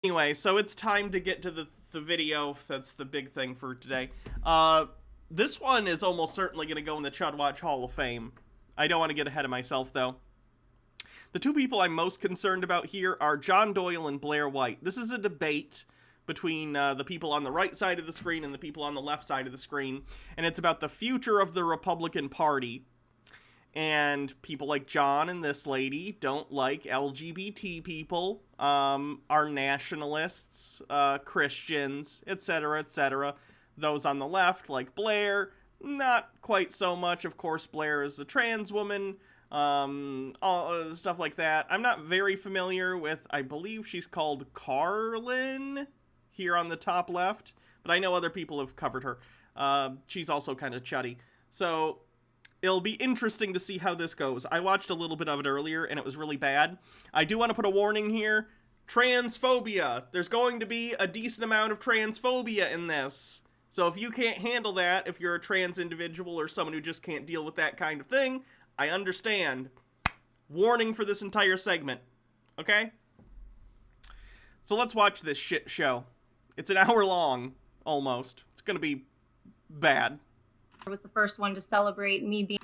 Anyway, so it's time to get to the video. That's the big thing for today. This one is almost certainly going to go in the Chud Watch Hall of Fame. I don't want to get ahead of myself, though. The two people I'm most concerned about here are John Doyle and Blaire White. This is a debate between the people on the right side of the screen and the people on the left side of the screen, and it's about the future of the Republican Party. And people like John and this lady don't like LGBT people, are nationalists, Christians, etc., etc. Those on the left, like Blaire, not quite so much. Of course, Blaire is a trans woman, all stuff like that. I'm not very familiar with, I believe she's called Carlin here on the top left, but I know other people have covered her. She's also kind of chuddy. So it'll be interesting to see how this goes. I watched a little bit of it earlier, and it was really bad. I do want to put a warning here. Transphobia. There's going to be a decent amount of transphobia in this. So if you can't handle that, if you're a trans individual or someone who just can't deal with that kind of thing, I understand. Warning for this entire segment. Okay? So let's watch this shit show. It's an hour long, almost. It's gonna be bad. I was the first one to celebrate me being...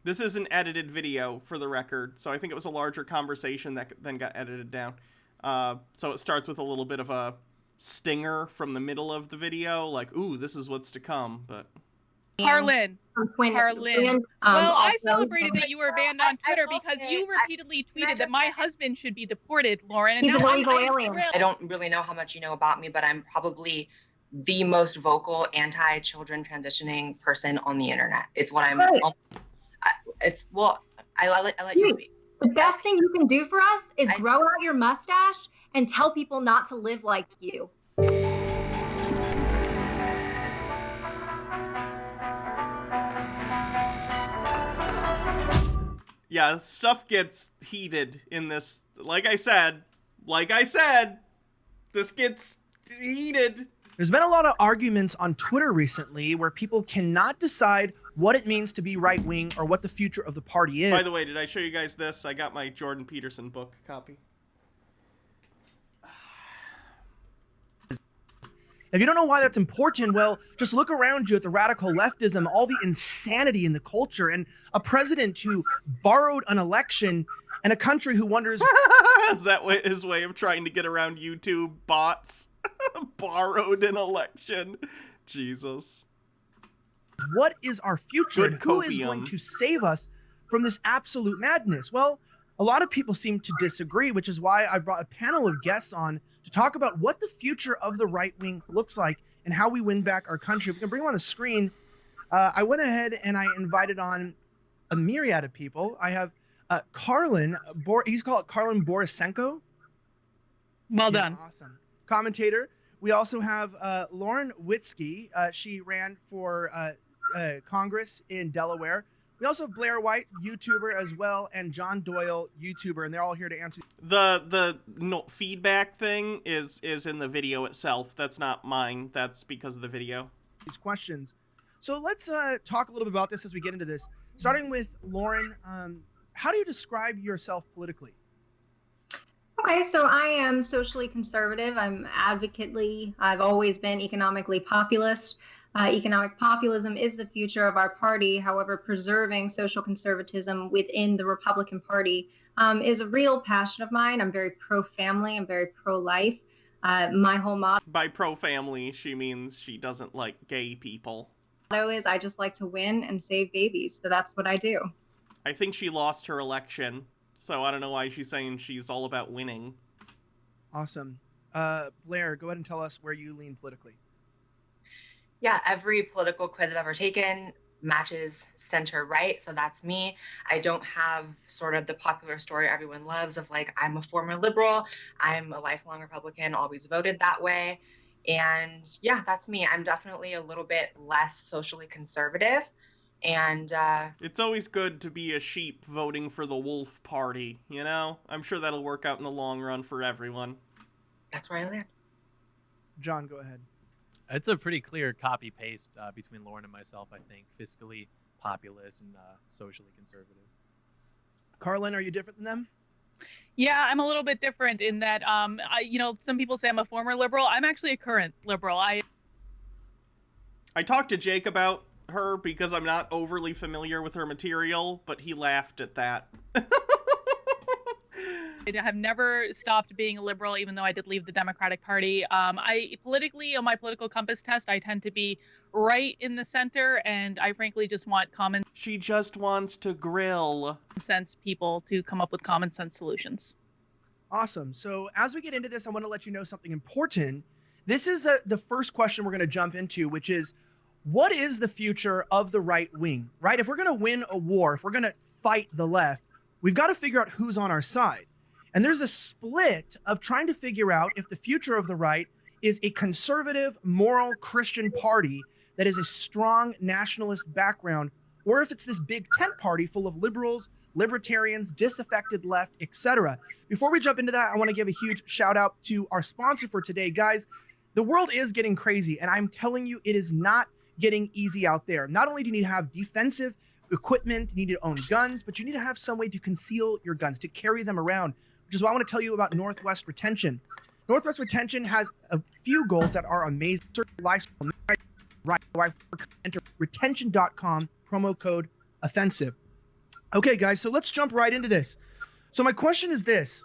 This is an edited video, for the record, so I think it was a larger conversation that then got edited down. So it starts with a little bit of a stinger from the middle of the video, like, ooh, this is what's to come, but... Carlin. Well, I celebrated that you were banned on Twitter because you repeatedly tweeted that my husband should be deported, Lauren. And he's an illegal alien. I don't really know how much you know about me, but I'm probably the most vocal anti-children transitioning person on the internet. It's what I'm. Right. I let you speak. The best thing you can do for us is grow out your mustache and tell people not to live like you. Yeah, stuff gets heated in this. Like I said, this gets heated. There's been a lot of arguments on Twitter recently where people cannot decide what it means to be right-wing or what the future of the party is. By the way, did I show you guys this? I got my Jordan Peterson book copy. If you don't know why that's important, well, just look around you at the radical leftism, all the insanity in the culture, and a president who borrowed an election and a country who wonders... Is that his way of trying to get around YouTube bots? Borrowed an election. Jesus. What is our future? And who is going to save us from this absolute madness? Well, a lot of people seem to disagree, which is why I brought a panel of guests on to talk about what the future of the right wing looks like and how we win back our country. We can bring them on the screen. I went ahead and I invited on a myriad of people. I have Carlin, he's called Carlin Borisenko. Well done. Awesome. Commentator. We also have Lauren Witzke. She ran for Congress in Delaware. We also have Blaire White, YouTuber as well, and John Doyle, YouTuber, and they're all here to answer. The feedback thing is in the video itself. That's not mine. That's because of the video. These questions. So let's talk a little bit about this as we get into this. Starting with Lauren, how do you describe yourself politically? Okay, so I am socially conservative. I'm advocately. I've always been economically populist. Economic populism is the future of our party. However, preserving social conservatism within the Republican Party is a real passion of mine. I'm very pro-family. I'm very pro-life. My whole motto... By pro-family, she means she doesn't like gay people. ...is I just like to win and save babies. So that's what I do. I think she lost her election, so I don't know why she's saying she's all about winning. Awesome. Blaire, go ahead and tell us where you lean politically. Yeah, every political quiz I've ever taken matches center right, so that's me. I don't have sort of the popular story everyone loves of like, I'm a former liberal, I'm a lifelong Republican, always voted that way. And yeah, that's me. I'm definitely a little bit less socially conservative. And it's always good to be a sheep voting for the wolf party, you know? I'm sure that'll work out in the long run for everyone. That's where I land. John, go ahead. It's a pretty clear copy-paste between Lauren and myself, I think. Fiscally populist and socially conservative. Carlin, are you different than them? Yeah, I'm a little bit different in that, some people say I'm a former liberal. I'm actually a current liberal. I talked to Jake about her because I'm not overly familiar with her material, but he laughed at that. I have never stopped being a liberal, even though I did leave the Democratic Party. I politically, on my political compass test, I tend to be right in the center, and I frankly just want common. She just wants to grill sense people to come up with common sense solutions. Awesome. So as we get into this, I want to let you know something important. This is the first question we're going to jump into, which is, what is the future of the right wing, right? If we're going to win a war, if we're going to fight the left, we've got to figure out who's on our side. And there's a split of trying to figure out if the future of the right is a conservative, moral Christian party that is a strong nationalist background, or if it's this big tent party full of liberals, libertarians, disaffected left, etc. Before we jump into that, I want to give a huge shout out to our sponsor for today. Guys, the world is getting crazy, and I'm telling you, it is not getting easy out there. Not only do you need to have defensive equipment, you need to own guns, but you need to have some way to conceal your guns, to carry them around, which is why I want to tell you about Northwest Retention. Northwest Retention has a few goals that are amazing. Enter retention.com, promo code offensive. Okay, guys, so let's jump right into this. So my question is this.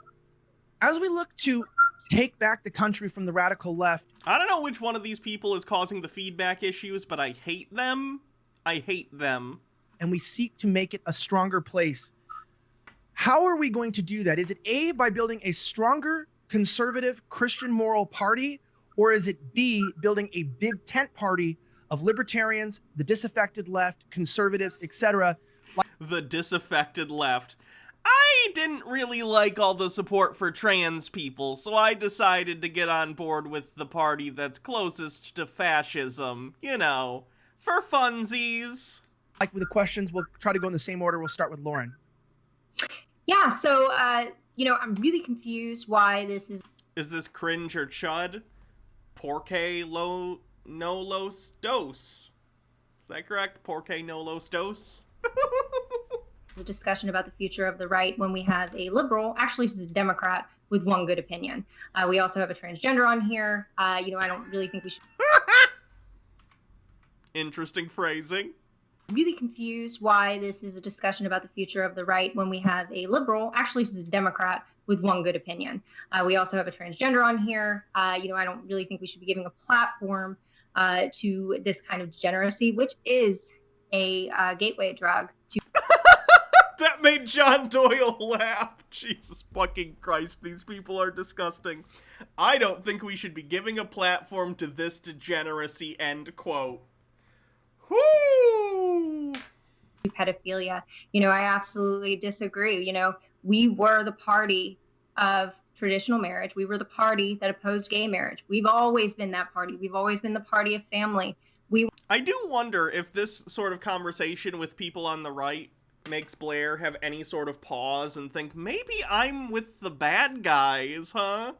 As we look to take back the country from the radical left. I don't know which one of these people is causing the feedback issues, but I hate them. I hate them. And we seek to make it a stronger place. How are we going to do that? Is it A, by building a stronger, conservative, Christian moral party? Or is it B, building a big tent party of libertarians, the disaffected left, conservatives, etc.? The disaffected left. I didn't really like all the support for trans people, so I decided to get on board with the party that's closest to fascism. You know, for funsies. Like with the questions, we'll try to go in the same order. We'll start with Lauren. Yeah, so, I'm really confused why this is... Is this cringe or chud? Porque no los dos. Is that correct? Porque no los dos? The discussion about the future of the right when we have a liberal, actually she's a Democrat, with one good opinion. We also have a transgender on here. I don't really think we should... Interesting phrasing. Really confused why this is a discussion about the future of the right when we have a liberal, actually she's a Democrat, with one good opinion. We also have a transgender on here. I don't really think we should be giving a platform to this kind of degeneracy, which is a gateway drug to... That made John Doyle laugh. Jesus fucking Christ, these people are disgusting. I don't think we should be giving a platform to this degeneracy, end quote. Whoo! Pedophilia. I absolutely disagree. We were the party of traditional marriage. We were the party that opposed gay marriage. We've always been that party. We've always been the party of family. I do wonder if this sort of conversation with people on the right makes Blaire have any sort of pause and think, maybe I'm with the bad guys, huh?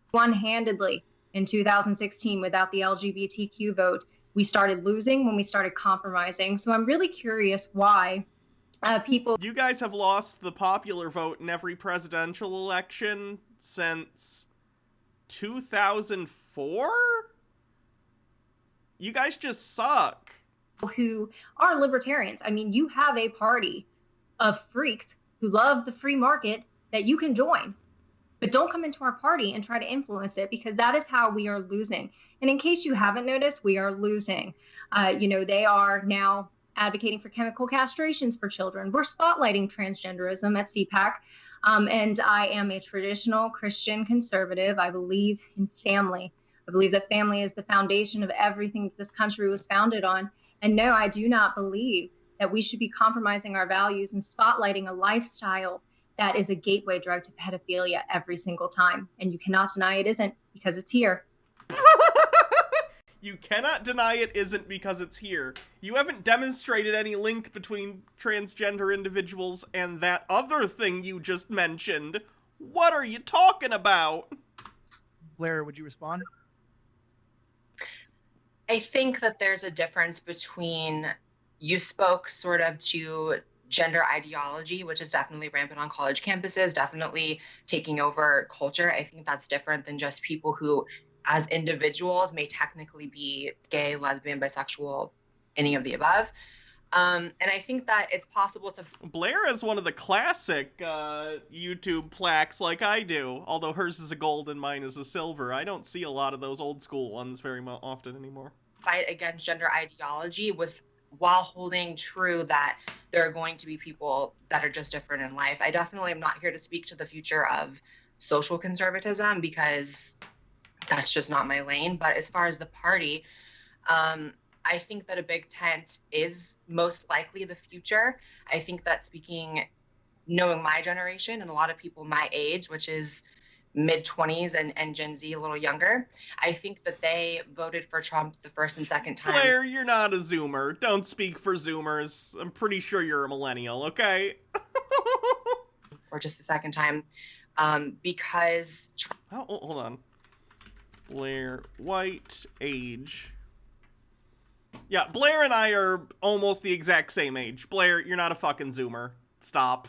One-handedly in 2016 without the LGBTQ vote. We started losing when we started compromising. So I'm really curious why people... You guys have lost the popular vote in every presidential election since 2004? You guys just suck. Who are libertarians. I mean, you have a party of freaks who love the free market that you can join. But don't come into our party and try to influence it, because that is how we are losing. And in case you haven't noticed, we are losing. They are now advocating for chemical castrations for children. We're spotlighting transgenderism at CPAC. And I am a traditional Christian conservative. I believe in family. I believe that family is the foundation of everything that this country was founded on. And no, I do not believe that we should be compromising our values and spotlighting a lifestyle that is a gateway drug to pedophilia every single time. And you cannot deny it isn't, because it's here. You cannot deny it isn't because it's here. You haven't demonstrated any link between transgender individuals and that other thing you just mentioned. What are you talking about? Blaire, would you respond? I think that there's a difference between, you spoke sort of to gender ideology, which is definitely rampant on college campuses, definitely taking over culture. I think that's different than just people who, as individuals, may technically be gay, lesbian, bisexual, any of the above. And I think that it's possible to... Blaire is one of the classic YouTube plaques like I do, although hers is a gold and mine is a silver. I don't see a lot of those old school ones very often anymore. Fight against gender ideology while holding true that there are going to be people that are just different in life. I definitely am not here to speak to the future of social conservatism because that's just not my lane. But as far as the party, I think that a big tent is most likely the future. I think that knowing my generation and a lot of people my age, which is mid-20s and Gen Z a little younger, I think that they voted for Trump the first and second time. Blaire, you're not a Zoomer. Don't speak for Zoomers. I'm pretty sure you're a millennial, okay? Or just the second time, because... Oh, hold on. Blaire, white, age... Yeah, Blaire and I are almost the exact same age. Blaire, you're not a fucking Zoomer. Stop.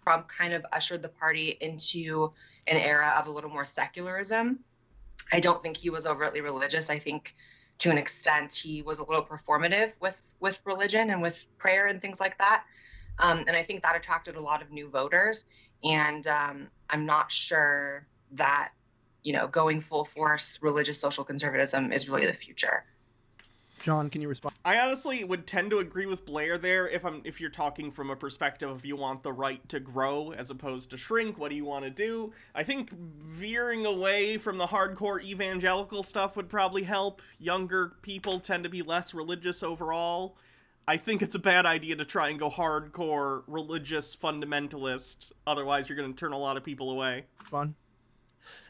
Trump kind of ushered the party into an era of a little more secularism. I don't think he was overtly religious. I think to an extent he was a little performative with religion and with prayer and things like that. And I think that attracted a lot of new voters. And I'm not sure that, going full force religious social conservatism is really the future. John, can you respond? I honestly would tend to agree with Blaire there if you're talking from a perspective of you want the right to grow as opposed to shrink. What do you want to do? I think veering away from the hardcore evangelical stuff would probably help. Younger people tend to be less religious overall. I think it's a bad idea to try and go hardcore religious fundamentalist. Otherwise, you're going to turn a lot of people away. Fun.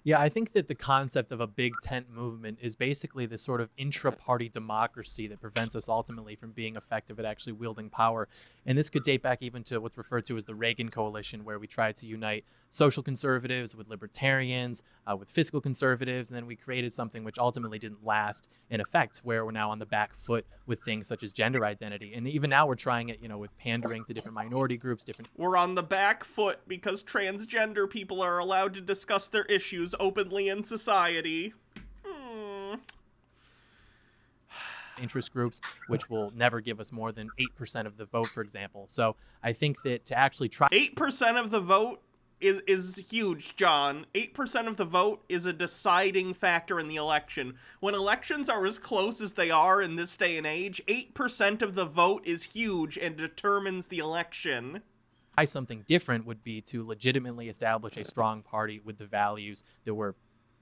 Yeah, I think that the concept of a big tent movement is basically this sort of intra-party democracy that prevents us ultimately from being effective at actually wielding power. And this could date back even to what's referred to as the Reagan Coalition, where we tried to unite social conservatives with libertarians, with fiscal conservatives, and then we created something which ultimately didn't last in effect, where we're now on the back foot with things such as gender identity. And even now we're trying it, with pandering to different minority groups, We're on the back foot because transgender people are allowed to discuss their issues openly in society. Interest groups, which will never give us more than 8% of the vote, for example. So I think that to actually try... 8% of the vote is huge, John. 8% of the vote is a deciding factor in the election. When elections are as close as they are in this day and age, 8% of the vote is huge and determines the election. Something different would be to legitimately establish a strong party with the values that we're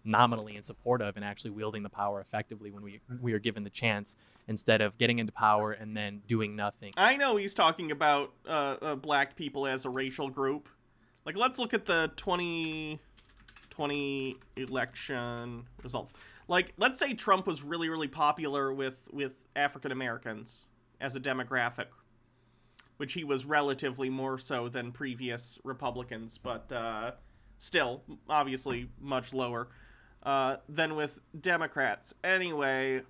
nominally in support of and actually wielding the power effectively when we are given the chance, instead of getting into power and then doing nothing. I know he's talking about black people as a racial group. Like, let's look at the 2020 election results. Like, let's say Trump was really, really popular with African Americans as a demographic, which he was relatively more so than previous Republicans, but still, obviously, much lower than with Democrats. Anyway,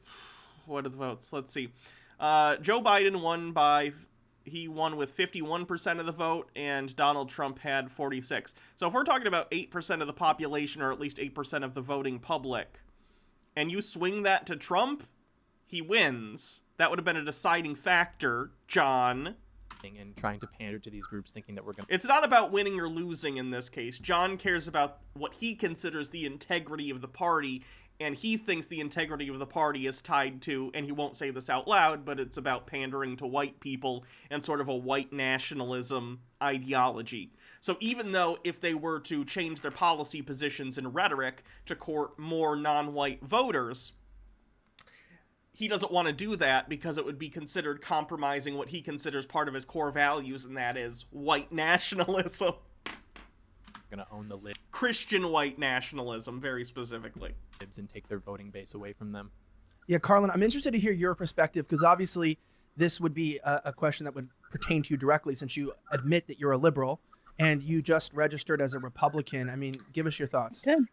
what are the votes? Let's see. Joe Biden won with 51% of the vote, and Donald Trump had 46%. So if we're talking about 8% of the population, or at least 8% of the voting public, and you swing that to Trump, he wins. That would have been a deciding factor, John. And trying to pander to these groups, thinking that we're going to... It's not about winning or losing in this case. John cares about what he considers the integrity of the party, and he thinks the integrity of the party is tied to, and he won't say this out loud, but it's about pandering to white people and sort of a white nationalism ideology. So even though if they were to change their policy positions and rhetoric to court more non-white voters, he doesn't want to do that because it would be considered compromising what he considers part of his core values, and that is white nationalism. Going to own the libs. Christian white nationalism, very specifically. And take their voting base away from them. Yeah, Carlin, I'm interested to hear your perspective, because obviously this would be a question that would pertain to you directly, since you admit that you're a liberal and you just registered as a Republican. I mean, give us your thoughts. Good.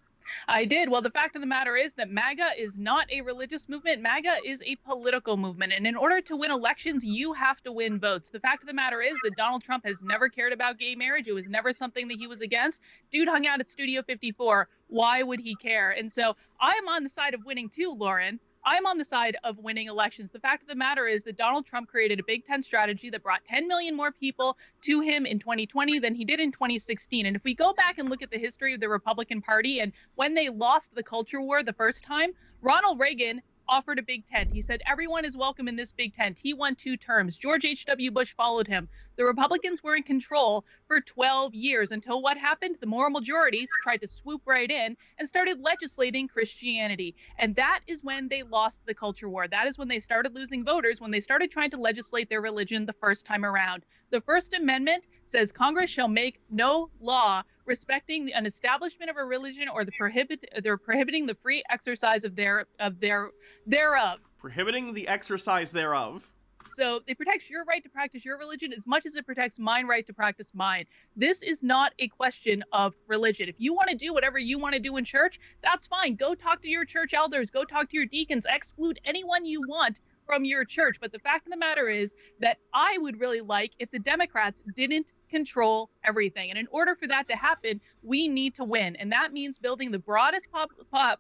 I did. Well, the fact of the matter is that MAGA is not a religious movement. MAGA is a political movement. And in order to win elections, you have to win votes. The fact of the matter is that Donald Trump has never cared about gay marriage. It was never something that he was against. Dude hung out at Studio 54. Why would he care? And so I'm on the side of winning too, Lauren. I'm on the side of winning elections. The fact of the matter is that Donald Trump created a Big Tent strategy that brought 10 million more people to him in 2020 than he did in 2016. And if we go back and look at the history of the Republican Party and when they lost the culture war the first time, Ronald Reagan offered a big tent. He said, everyone is welcome in this big tent. He won 2 terms. George H.W. Bush followed him. The Republicans were in control for 12 years until what happened? The moral majorities tried to swoop right in and started legislating Christianity. And that is when they lost the culture war. That is when they started losing voters, when they started trying to legislate their religion the first time around. The First Amendment says Congress shall make no law respecting an establishment of a religion or they're prohibiting the free exercise thereof. Prohibiting the exercise thereof. So it protects your right to practice your religion as much as it protects my right to practice mine. This is not a question of religion. If you want to do whatever you want to do in church, that's fine. Go talk to your church elders. Go talk to your deacons. Exclude anyone you want from your church. But the fact of the matter is that I would really like if the Democrats didn't control everything. And in order for that to happen, we need to win. And that means building the broadest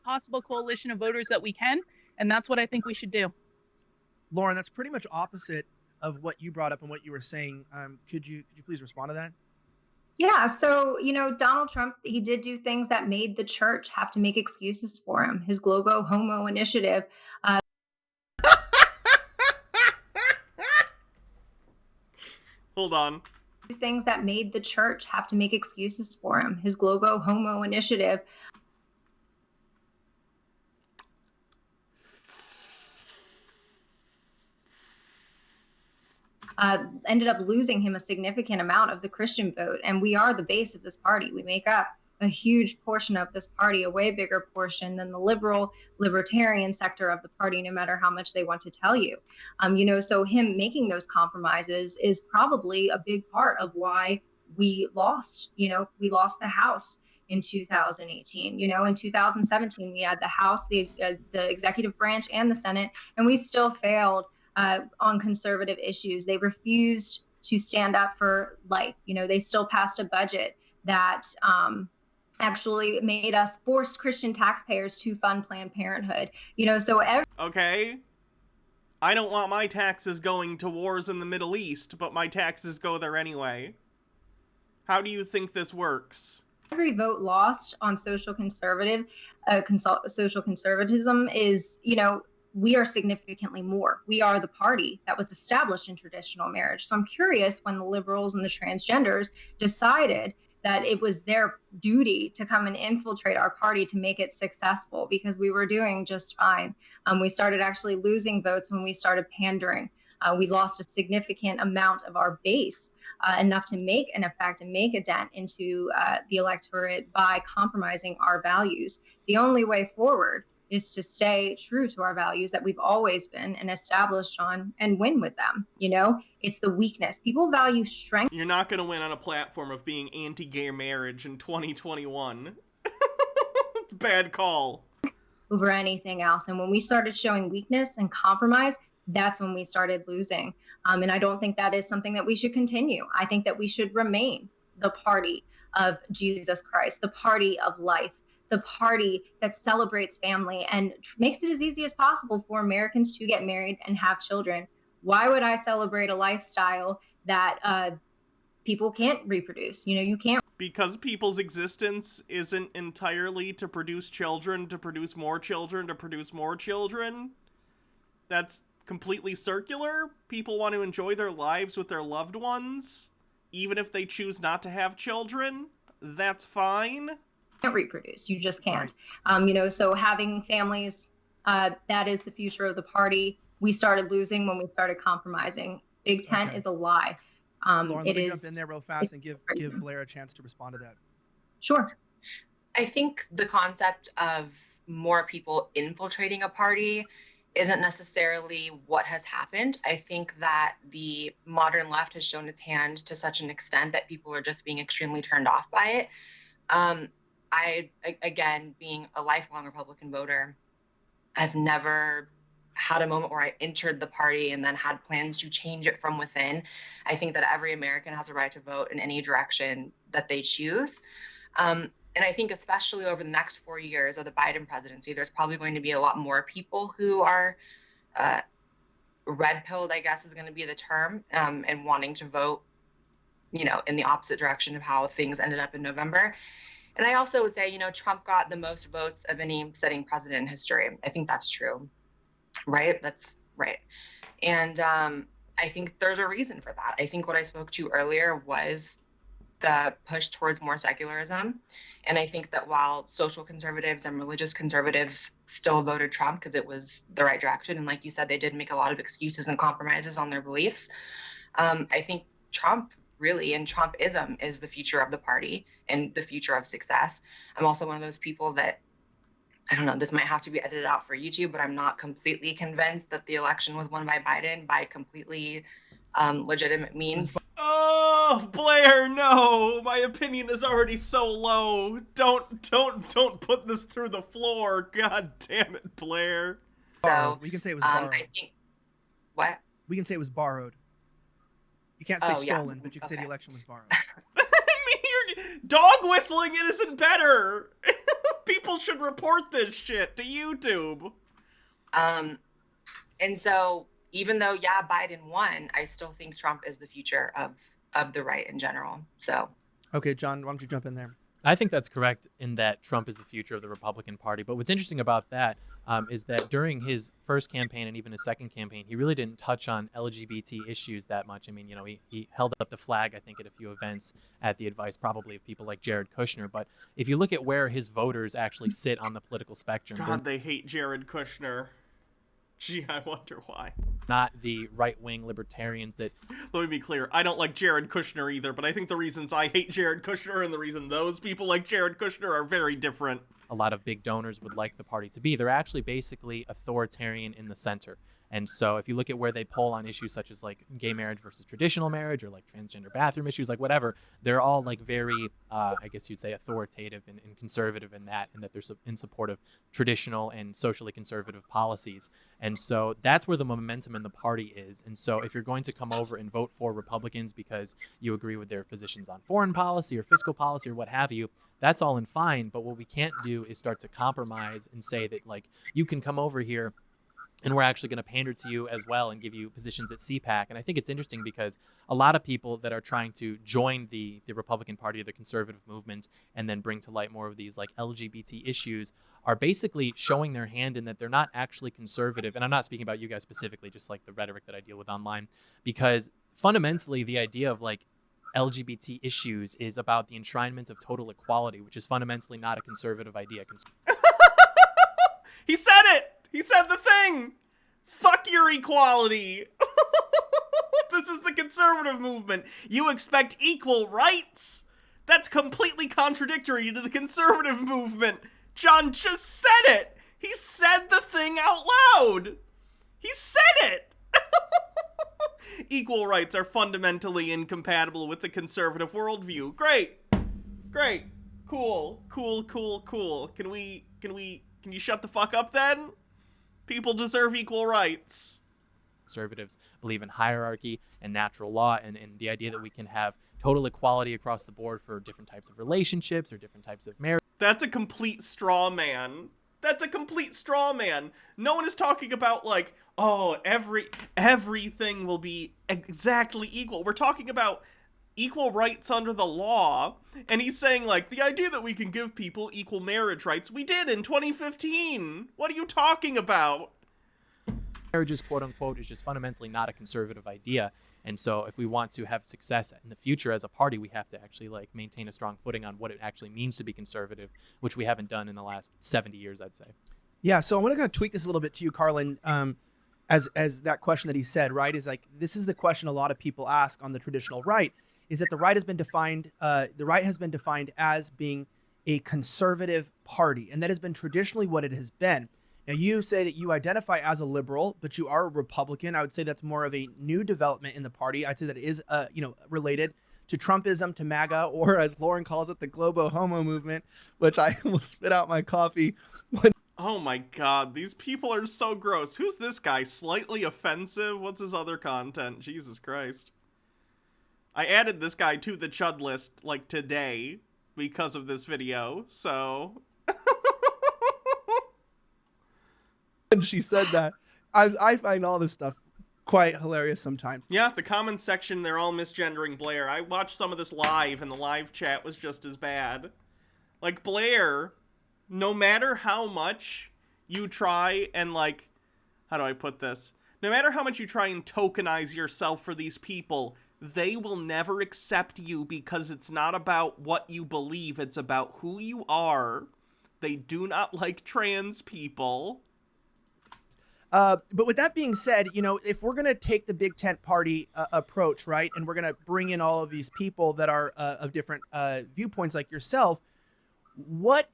possible coalition of voters that we can. And that's what I think we should do. Lauren, that's pretty much opposite of what you brought up and what you were saying. Could you please respond to that? Yeah, so, Donald Trump, he did do things that made the church have to make excuses for him. His Globo Homo initiative. Hold on. Things that made the church have to make excuses for him. His Globo Homo initiative. Ended up losing him a significant amount of the Christian vote. And we are the base of this party. We make up a huge portion of this party, a way bigger portion than the libertarian sector of the party, no matter how much they want to tell you. So him making those compromises is probably a big part of why we lost. We lost the House in 2018. In 2017, we had the House, the executive branch, and the Senate, and we still failed on conservative issues. They refused to stand up for life. They still passed a budget that actually made us forced Christian taxpayers to fund Planned Parenthood. Okay. I don't want my taxes going to wars in the Middle East, but my taxes go there anyway. How do you think this works? Every vote lost on social conservatism is, we are significantly more. We are the party that was established in traditional marriage. So I'm curious when the liberals and the transgenders decided that it was their duty to come and infiltrate our party to make it successful, because we were doing just fine. We started actually losing votes when we started pandering. We lost a significant amount of our base, enough to make an effect and make a dent into the electorate by compromising our values. The only way forward is to stay true to our values that we've always been and established on and win with them. It's the weakness. People value strength. You're not going to win on a platform of being anti-gay marriage in 2021. It's a bad call. Over anything else. And when we started showing weakness and compromise, that's when we started losing. And I don't think that is something that we should continue. I think that we should remain the party of Jesus Christ, the party of life, the party that celebrates family and makes it as easy as possible for Americans to get married and have children. Why would I celebrate a lifestyle that people can't reproduce? You can't. Because people's existence isn't entirely to produce children, to produce more children, to produce more children. That's completely circular. People want to enjoy their lives with their loved ones, even if they choose not to have children. That's fine. Can't reproduce. You just can't. So having families, that is the future of the party. We started losing when we started compromising. Big Tent is a lie. Lauren, let me jump in there real fast and give Blaire a chance to respond to that. Sure. I think the concept of more people infiltrating a party isn't necessarily what has happened. I think that the modern left has shown its hand to such an extent that people are just being extremely turned off by it. again, being a lifelong Republican voter, I've never had a moment where I entered the party and then had plans to change it from within. I think that every American has a right to vote in any direction that they choose. And I think especially over the next 4 years of the Biden presidency, there's probably going to be a lot more people who are red-pilled, I guess is going to be the term, and wanting to vote, in the opposite direction of how things ended up in November. And I also would say, Trump got the most votes of any sitting president in history. I think that's true, right? That's right. And I think there's a reason for that. I think what I spoke to earlier was the push towards more secularism. And I think that while social conservatives and religious conservatives still voted Trump because it was the right direction, and like you said, they did make a lot of excuses and compromises on their beliefs, I think Trump really, and Trumpism is the future of the party and the future of success. I'm also one of those people that, I don't know, this might have to be edited out for YouTube, but I'm not completely convinced that the election was won by Biden by completely legitimate means. Oh, Blaire, no! My opinion is already so low. Don't put this through the floor. God damn it, Blaire. So we can say it was borrowed. I think what? We can say it was borrowed. You can't say stolen, but you can say the election was borrowed. I mean, you're dog whistling it isn't better. People should report this shit to YouTube. And so even though, Biden won, I still think Trump is the future of the right in general. So. Okay, John, why don't you jump in there? I think that's correct in that Trump is the future of the Republican Party. But what's interesting about that is that during his first campaign and even his second campaign, he really didn't touch on LGBT issues that much. I mean, he held up the flag, I think, at a few events at the advice probably of people like Jared Kushner. But if you look at where his voters actually sit on the political spectrum, God, they hate Jared Kushner. Gee, I wonder why. Not the right-wing libertarians that... Let me be clear. I don't like Jared Kushner either, but I think the reasons I hate Jared Kushner and the reason those people like Jared Kushner are very different. A lot of big donors would like the party to be. They're actually basically authoritarian in the center. And so if you look at where they poll on issues such as like gay marriage versus traditional marriage or like transgender bathroom issues, like whatever, they're all like very, I guess you'd say authoritative and conservative in that, and that they're in support of traditional and socially conservative policies. And so that's where the momentum in the party is. And so if you're going to come over and vote for Republicans because you agree with their positions on foreign policy or fiscal policy or what have you, that's all in fine. But what we can't do is start to compromise and say that like you can come over here and we're actually going to pander to you as well and give you positions at CPAC. And I think it's interesting because a lot of people that are trying to join the Republican Party or the conservative movement and then bring to light more of these like LGBT issues are basically showing their hand in that they're not actually conservative. And I'm not speaking about you guys specifically, just like the rhetoric that I deal with online, because fundamentally the idea of like LGBT issues is about the enshrinement of total equality, which is fundamentally not a conservative idea. He said it! He said the thing! Fuck your equality! This is the conservative movement. You expect equal rights? That's completely contradictory to the conservative movement. John just said it! He said the thing out loud! He said it! Equal rights are fundamentally incompatible with the conservative worldview. Great! Great. Cool. Can you shut the fuck up then? People deserve equal rights. Conservatives believe in hierarchy and natural law and the idea that we can have total equality across the board for different types of relationships or different types of marriage. That's a complete straw man. That's a complete straw man. No one is talking about like, oh, everything will be exactly equal. We're talking about equal rights under the law, and he's saying like the idea that we can give people equal marriage rights, we did in 2015. What are you talking about? Marriages, quote unquote, is just fundamentally not a conservative idea. And so if we want to have success in the future as a party, we have to actually like maintain a strong footing on what it actually means to be conservative, which we haven't done in the last 70 years, I'd say. Yeah, so I want to kind of tweak this a little bit to you, Carlin, as that question that he said, right, is like, this is the question a lot of people ask on the traditional right, is that the right has been defined as being a conservative party, and that has been traditionally what it has been. Now, you say that you identify as a liberal, but you are a Republican. I would say that's more of a new development in the party. I'd say that it is, related to Trumpism, to MAGA, or as Lauren calls it, the Globo Homo movement, which I will spit out my coffee. Oh my god, these people are so gross. Who's this guy? Slightly offensive? What's his other content? Jesus Christ. I added this guy to the Chud list, like, today because of this video, so... And she said that. I find all this stuff quite hilarious sometimes. Yeah, the comment section, they're all misgendering Blaire. I watched some of this live, and the live chat was just as bad. Like, Blaire, no matter how much you try and, like, how do I put this? No matter how much you try and tokenize yourself for these people, they will never accept you because it's not about what you believe, it's about who you are. They do not like trans people. But with that being said, you know, if we're going to take the big tent party approach, right, and we're going to bring in all of these people that are of different viewpoints like yourself, what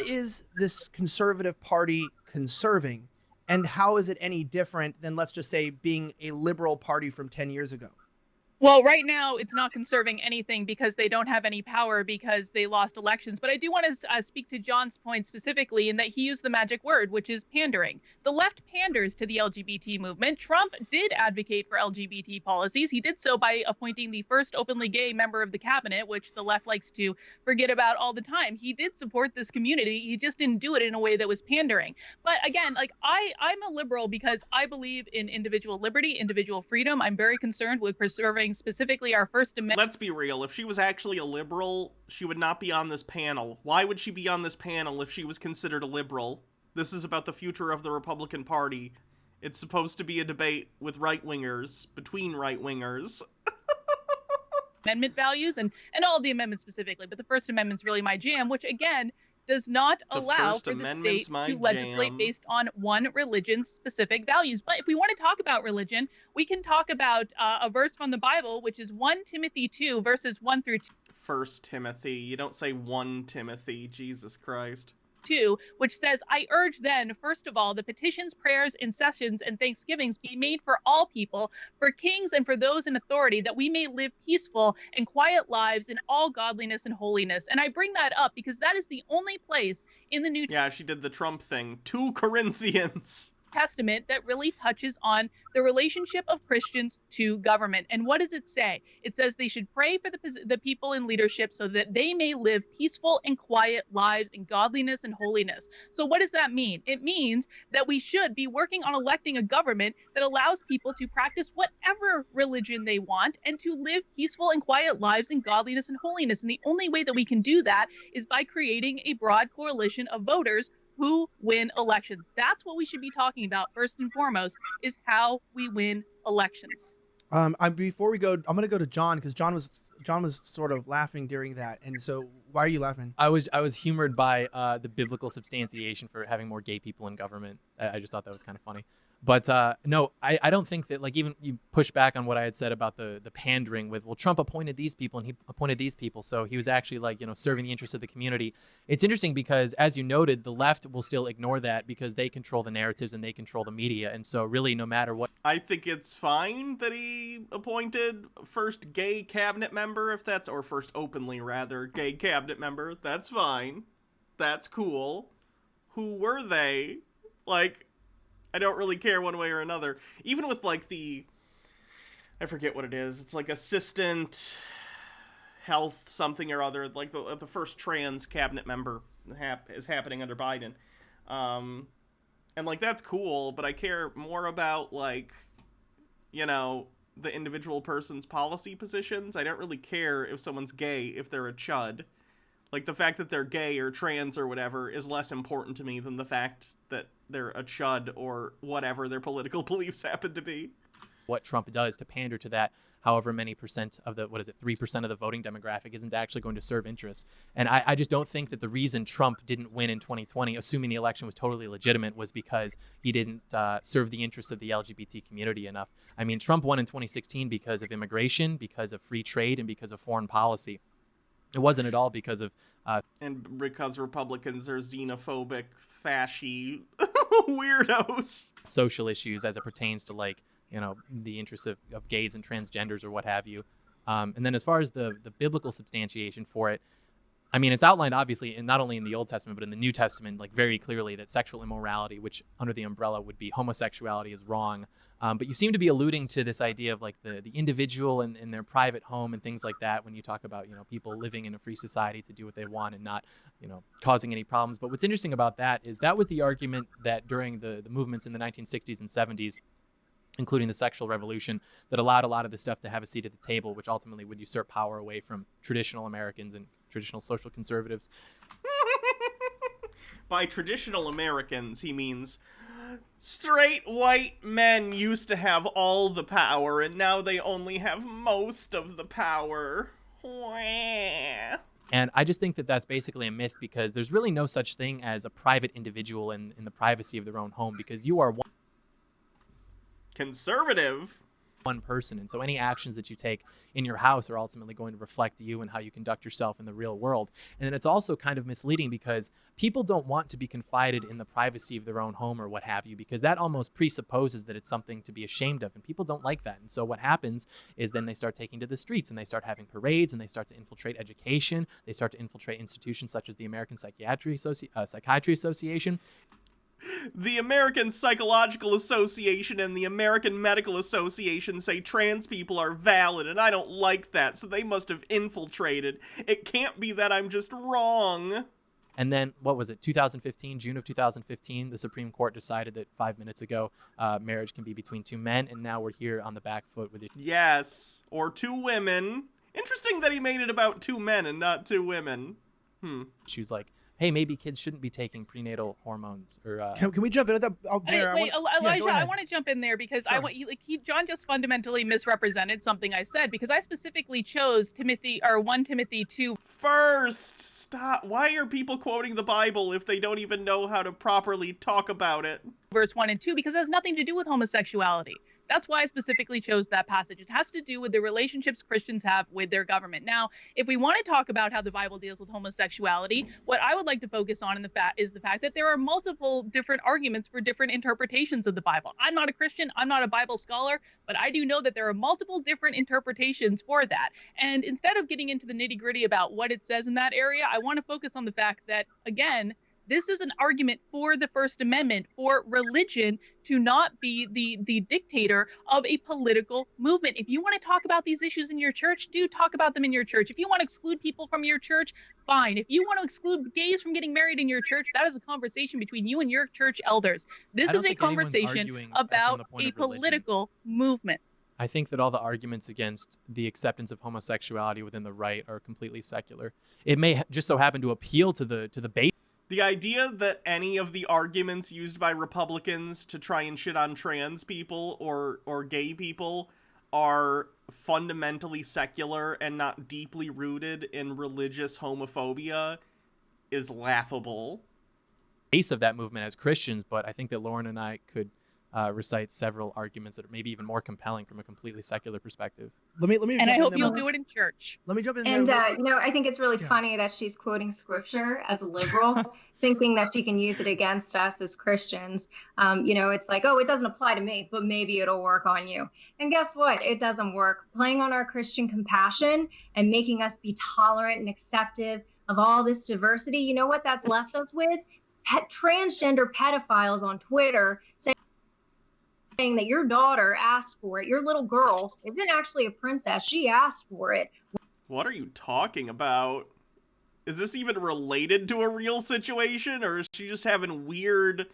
is this conservative party conserving, and how is it any different than, let's just say, being a liberal party from 10 years ago? Well, right now, it's not conserving anything because they don't have any power because they lost elections. But I do want to speak to John's point specifically in that he used the magic word, which is pandering. The left panders to the LGBT movement. Trump did advocate for LGBT policies. He did so by appointing the first openly gay member of the cabinet, which the left likes to forget about all the time. He did support this community. He just didn't do it in a way that was pandering. But again, like I'm a liberal because I believe in individual liberty, individual freedom. I'm very concerned with preserving specifically our First Amendment. Let's be real. If she was actually a liberal, she would not be on this panel. Why would she be on this panel if she was considered a liberal? This is about the future of the Republican Party. It's supposed to be a debate with right-wingers, between right-wingers. Amendment values and all of the amendments specifically, but the First Amendment's really my jam, which again does not allow for the state to legislate based on one religion's specific values. But if we want to talk about religion, we can talk about a verse from the Bible, which is 1 Timothy 2, verses 1 through 2. 1 Timothy. You don't say 1 Timothy. Jesus Christ. 2, which says, I urge then, first of all, the petitions, prayers, intercessions, and thanksgivings be made for all people, for kings and for those in authority, that we may live peaceful and quiet lives in all godliness and holiness. And I bring that up because that is the only place in the New Yeah, she did the Trump thing. 2 Corinthians. Testament that really touches on the relationship of Christians to government. And what does it say? It says they should pray for the people in leadership so that they may live peaceful and quiet lives in godliness and holiness. So what does that mean? It means that we should be working on electing a government that allows people to practice whatever religion they want and to live peaceful and quiet lives in godliness and holiness. And the only way that we can do that is by creating a broad coalition of voters who win elections. That's what we should be talking about first and foremost, is how we win elections. Before we go, I'm going to go to John because John was sort of laughing during that. And so why are you laughing? I was humored by the biblical substantiation for having more gay people in government. I just thought that was kind of funny. But no, I don't think that, like, even you push back on what I had said about the pandering with, well, Trump appointed these people and he appointed these people. So he was actually, like, you know, serving the interests of the community. It's interesting because, as you noted, the left will still ignore that because they control the narratives and they control the media. And so really, no matter what. I think it's fine that he appointed first gay cabinet member, or first openly, rather, gay cabinet member. That's fine. That's cool. Who were they? Like, I don't really care one way or another. Even with, like, I forget what it is. It's like assistant health something or other. Like the first trans cabinet member is happening under Biden. And, like, that's cool, but I care more about, like, you know, the individual person's policy positions. I don't really care if someone's gay if they're a chud. Like, the fact that they're gay or trans or whatever is less important to me than the fact that they're a chud or whatever their political beliefs happen to be. What Trump does to pander to that, however many percent of the, 3% of the voting demographic isn't actually going to serve interests. And I just don't think that the reason Trump didn't win in 2020, assuming the election was totally legitimate, was because he didn't serve the interests of the LGBT community enough. I mean, Trump won in 2016 because of immigration, because of free trade, and because of foreign policy. It wasn't at all because of... and because Republicans are xenophobic, fasci weirdos. Social issues as it pertains to, like, you know, the interests of gays and transgenders or what have you. And then as far as the biblical substantiation for it, I mean, it's outlined obviously, not only in the Old Testament, but in the New Testament, like very clearly that sexual immorality, which under the umbrella would be homosexuality, is wrong. But you seem to be alluding to this idea of like the individual and in their private home and things like that when you talk about, people living in a free society to do what they want and not, causing any problems. But what's interesting about that is that was the argument that during the movements in the 1960s and 70s, including the sexual revolution, that allowed a lot of this stuff to have a seat at the table, which ultimately would usurp power away from traditional Americans and traditional social conservatives. By traditional Americans, he means straight white men used to have all the power, and now they only have most of the power. Wah. And I just think that that's basically a myth, because there's really no such thing as a private individual in the privacy of their own home, because you are conservative. one person. And so any actions that you take in your house are ultimately going to reflect you and how you conduct yourself in the real world. And then it's also kind of misleading because people don't want to be confided in the privacy of their own home or what have you, because that almost presupposes that it's something to be ashamed of. And people don't like that. And so what happens is then they start taking to the streets and they start having parades and they start to infiltrate education. They start to infiltrate institutions such as the American Psychiatry Association. The American Psychological Association and the American Medical Association say trans people are valid, and I don't like that, so they must have infiltrated. It can't be that I'm just wrong. And then, what was it, 2015, June of 2015, the Supreme Court decided that 5 minutes ago, marriage can be between two men, and now we're here on the back foot with it. Yes, or two women. Interesting that he made it about two men and not two women. She was like, hey, maybe kids shouldn't be taking prenatal hormones. Or Can we jump in with that? Elijah, I want to jump in there because Sure. John just fundamentally misrepresented something I said, because I specifically chose 1 Timothy 2. First, stop. Why are people quoting the Bible if they don't even know how to properly talk about it? Verse 1 and 2, because it has nothing to do with homosexuality. That's why I specifically chose that passage. It has to do with the relationships Christians have with their government. Now, if we want to talk about how the Bible deals with homosexuality, what I would like to focus on is the fact that there are multiple different arguments for different interpretations of the Bible. I'm not a Christian, I'm not a Bible scholar, but I do know that there are multiple different interpretations for that. And instead of getting into the nitty-gritty about what it says in that area, I want to focus on the fact that, again, this is an argument for the First Amendment, for religion to not be the dictator of a political movement. If you want to talk about these issues in your church, do talk about them in your church. If you want to exclude people from your church, fine. If you want to exclude gays from getting married in your church, that is a conversation between you and your church elders. This is a conversation about a political movement. I think that all the arguments against the acceptance of homosexuality within the right are completely secular. It may just so happen to appeal to the base. The idea that any of the arguments used by Republicans to try and shit on trans people or gay people are fundamentally secular and not deeply rooted in religious homophobia is laughable. Base of that movement as Christians, but I think that Lauren and I could recite several arguments that are maybe even more compelling from a completely secular perspective. Let me. And I hope you'll do it in church. Let me jump in. And I think it's really funny that she's quoting scripture as a liberal, thinking that she can use it against us as Christians. It's like, oh, it doesn't apply to me, but maybe it'll work on you. And guess what? It doesn't work. Playing on our Christian compassion and making us be tolerant and acceptive of all this diversity. You know what that's left us with? Transgender pedophiles on Twitter saying that your daughter asked for it. Your little girl isn't actually a princess. She asked for it. What are you talking about? Is this even related to a real situation, or is she just having weird,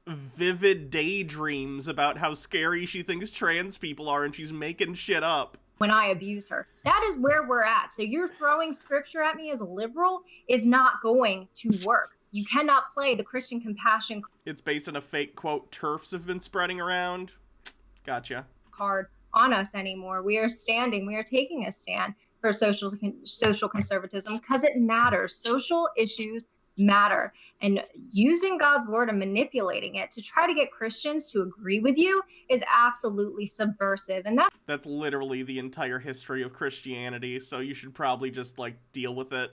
vivid daydreams about how scary she thinks trans people are and she's making shit up? When I abuse her. That is where we're at. So you're throwing scripture at me as a liberal is not going to work. You cannot play the Christian compassion It's based on a fake quote TERFs have been spreading around. Gotcha. card on us anymore. We are taking a stand for social conservatism because it matters. Social issues matter. And using God's word and manipulating it to try to get Christians to agree with you is absolutely subversive. And that's literally the entire history of Christianity, so you should probably just deal with it.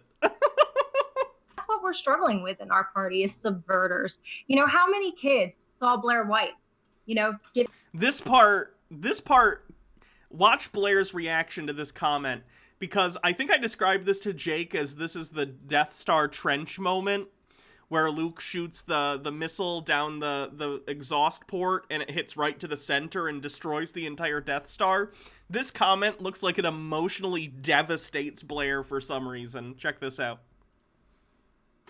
what we're struggling with in our party is subverters. How many kids saw Blaire White, get this part Watch Blaire's reaction to this comment, because I think I described this to Jake as this is the Death Star trench moment, where Luke shoots the missile down the exhaust port and it hits right to the center and destroys the entire Death Star. This comment looks like it emotionally devastates Blaire for some reason. Check this out.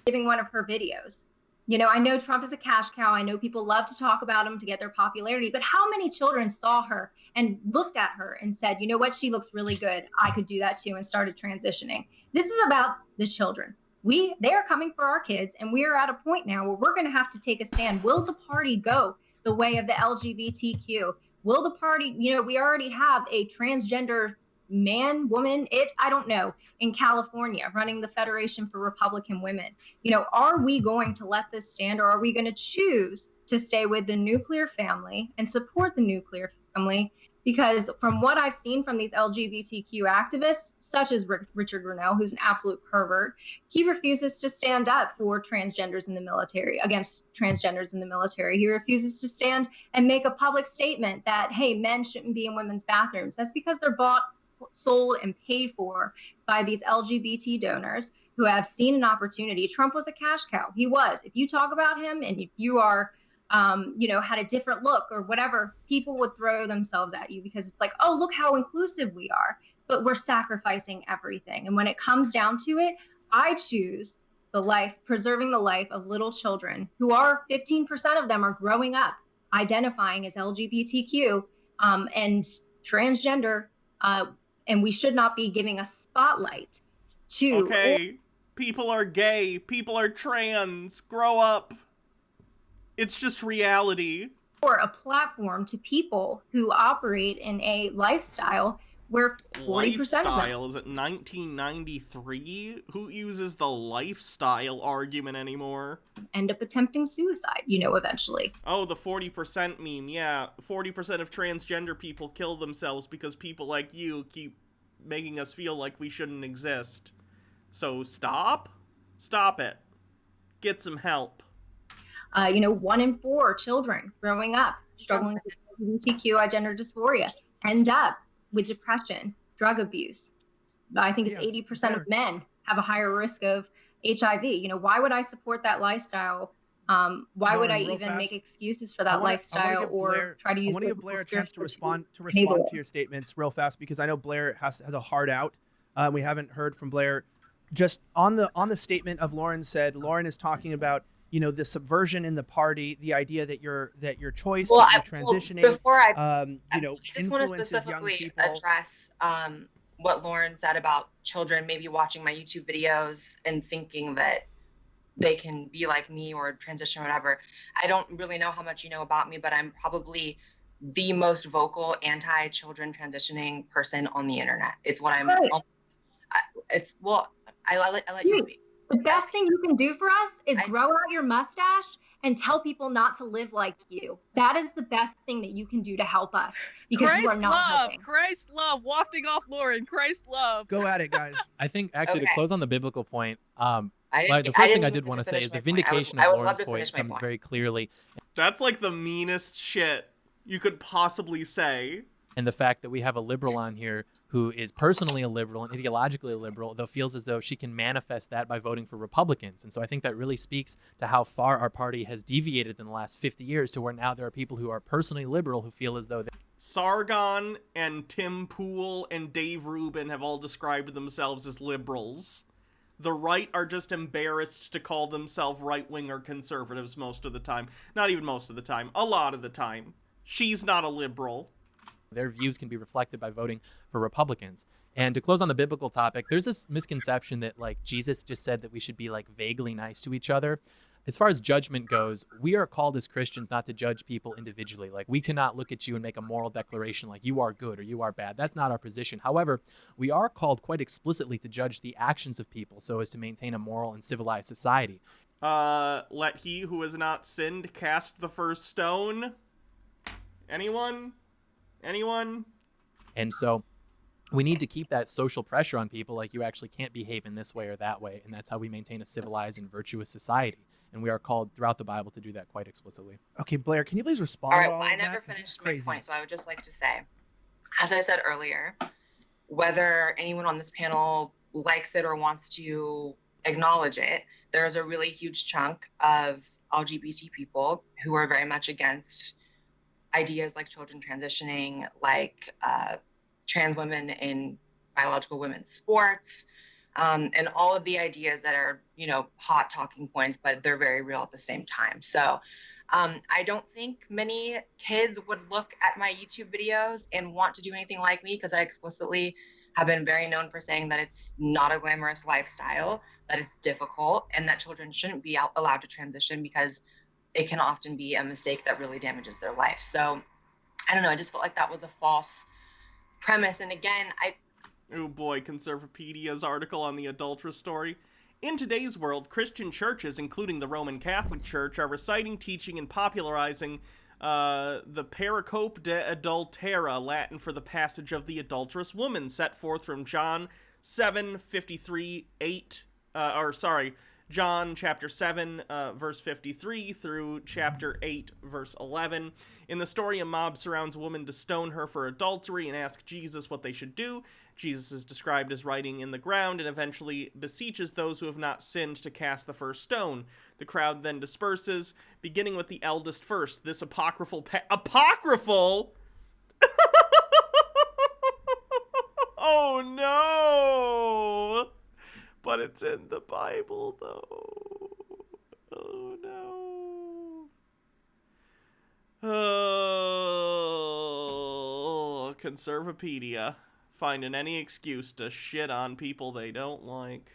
Giving one of her videos. You know, I know Trump is a cash cow. I know people love to talk about him to get their popularity, but how many children saw her and looked at her and said, you know what, she looks really good. I could do that too, and started transitioning. This is about the children. They are coming for our kids, and we are at a point now where we're going to have to take a stand. Will the party go the way of the LGBTQ? Will the party, you know, we already have a transgender man, woman, I don't know, in California running the Federation for Republican Women. You know, are we going to let this stand, or are we going to choose to stay with the nuclear family and support the nuclear family? Because from what I've seen from these LGBTQ activists, such as Richard Grinnell, who's an absolute pervert, he refuses to stand up for transgenders in the military, against transgenders in the military. He refuses to stand and make a public statement that, hey, men shouldn't be in women's bathrooms. That's because they're bought, sold, and paid for by these LGBT donors who have seen an opportunity. Trump was a cash cow. He was. If you talk about him and if you are you know, had a different look or whatever, people would throw themselves at you because it's like, oh, look how inclusive we are, but we're sacrificing everything. And when it comes down to it, I choose the life, preserving the life of little children who are 15% of them are growing up identifying as LGBTQ and transgender, and we should not be giving a spotlight to. Okay, people are gay, people are trans, grow up. It's just reality. Or a platform to people who operate in a lifestyle where 40% lifestyle? of them... Is it 1993? Who uses the lifestyle argument anymore? End up attempting suicide, you know, eventually. Oh, the 40% meme, yeah. 40% of transgender people kill themselves because people like you keep making us feel like we shouldn't exist. So stop? Stop it. Get some help. You know, 1 in 4 children growing up struggling with LGBTQ gender dysphoria end up with depression, drug abuse. I think it's 80% of men have a higher risk of HIV. You know, why would I support that lifestyle? Why would I even make excuses for that lifestyle or try to use? I want to give Blaire a chance to respond to your statements real fast, because I know Blaire has a hard out. We haven't heard from Blaire. Just on the statement of Lauren said, Lauren is talking about, you know, the subversion in the party, the idea that your choice, that you're transitioning, before I you know, I just want to specifically address what Lauren said about children maybe watching my YouTube videos and thinking that they can be like me or transition or whatever. I don't really know how much you know about me, but I'm probably the most vocal anti-children transitioning person on the internet. It's what I'm. Right. I let you speak. The best thing you can do for us is grow out your mustache and tell people not to live like you. That is the best thing that you can do to help us, because you are not helping. Christ love, wafting off Lauren. Christ love. Go at it, guys. I think actually to close on the biblical point, the first I thing I did want to say is the vindication of Lauren's point comes very clearly. That's like the meanest shit you could possibly say. And the fact that we have a liberal on here who is personally a liberal and ideologically a liberal, though feels as though she can manifest that by voting for Republicans. And so I think that really speaks to how far our party has deviated in the last 50 years to where now there are people who are personally liberal who feel as though Sargon and Tim Pool and Dave Rubin have all described themselves as liberals. The right are just embarrassed to call themselves right-wing or conservatives most of the time. Not even most of the time. A lot of the time. She's not a liberal. their views can be reflected by voting for Republicans. And to close on the biblical topic, there's this misconception that like Jesus just said that we should be like vaguely nice to each other. As far as judgment goes, we are called as Christians not to judge people individually. Like, we cannot look at you and make a moral declaration like you are good or you are bad. That's not our position. However, we are called quite explicitly to judge the actions of people so as to maintain a moral and civilized society. Let he who has not sinned cast the first stone. Anyone? And so we need to keep that social pressure on people, like you actually can't behave in this way or that way. And that's how we maintain a civilized and virtuous society. And we are called throughout the Bible to do that quite explicitly. Okay, Blaire, can you please respond? All right, to all I of never that? finished my point, so I would just like to say, as I said earlier, whether anyone on this panel likes it or wants to acknowledge it, there's a really huge chunk of LGBT people who are very much against ideas like children transitioning, like trans women in biological women's sports, and all of the ideas that are, hot talking points, but they're very real at the same time. So I don't think many kids would look at my YouTube videos and want to do anything like me, because I explicitly have been very known for saying that it's not a glamorous lifestyle, that it's difficult, and that children shouldn't be allowed to transition because it can often be a mistake that really damages their life. So I don't know, I just felt like that was a false premise. And again, oh boy, Conservapedia's article on the adulterous story. In today's world, Christian churches, including the Roman Catholic Church, are reciting, teaching, and popularizing the pericope de adultera, Latin for the passage of the adulterous woman, set forth from John 7:53-8, John chapter 7, verse 53 through chapter 8, verse 11. In the story, a mob surrounds a woman to stone her for adultery and ask Jesus what they should do. Jesus is described as writing in the ground and eventually beseeches those who have not sinned to cast the first stone. The crowd then disperses, beginning with the eldest first. This apocryphal apocryphal? Oh no! But it's in the Bible, though. Oh, no. Oh, Conservapedia. Finding any excuse to shit on people they don't like.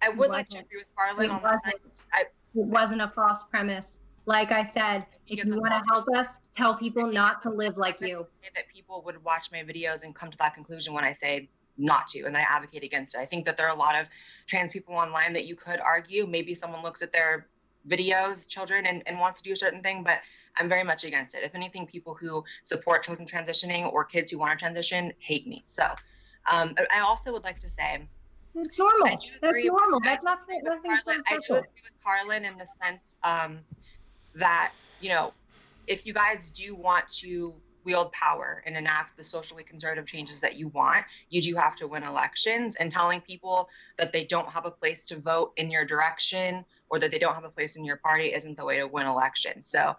I would like to agree with Carlin on the sense. It wasn't a false premise. Like I said, if you want to help us, tell people not to live like you. That people would watch my videos and come to that conclusion when I say not to, and I advocate against it. I think that there are a lot of trans people online that you could argue, maybe someone looks at their videos, children, and wants to do a certain thing, but I'm very much against it. If anything, people who support children transitioning or kids who want to transition hate me. So I also would like to say, it's normal. That's normal. That's nothing I do agree with Carlin in the sense that, if you guys do want to wield power and enact the socially conservative changes that you want, you do have to win elections, and telling people that they don't have a place to vote in your direction or that they don't have a place in your party isn't the way to win elections. So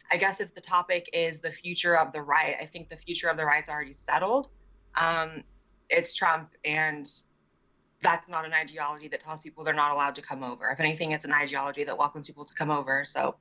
I guess if the topic is the future of the right, I think the future of the right's already settled. It's Trump, and that's not an ideology that tells people they're not allowed to come over. If anything, it's an ideology that welcomes people to come over. So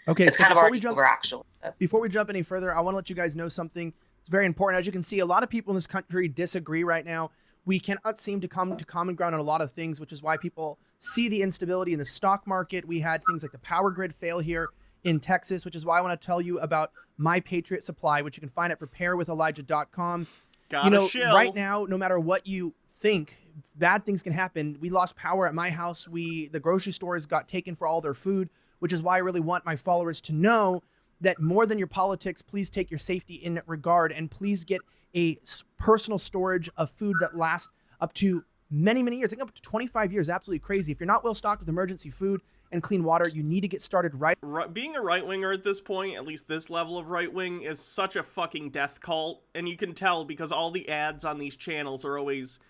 okay, it's so kind of already over, actually. Before we jump any further, I want to let you guys know something. It's very important. As you can see, a lot of people in this country disagree right now. We cannot seem to come to common ground on a lot of things, which is why people see the instability in the stock market. We had things like the power grid fail here in Texas, which is why I want to tell you about My Patriot Supply, which you can find at preparewithelijah.com. Right now, no matter what you think, bad things can happen. We lost power at my house. The grocery stores got taken for all their food, which is why I really want my followers to know that more than your politics, please take your safety in regard, and please get a personal storage of food that lasts up to many, many years. I think up to 25 years. Absolutely crazy. If you're not well stocked with emergency food and clean water, you need to get started right. Being a right-winger at this point, at least this level of right-wing, is such a fucking death cult. And you can tell because all the ads on these channels are always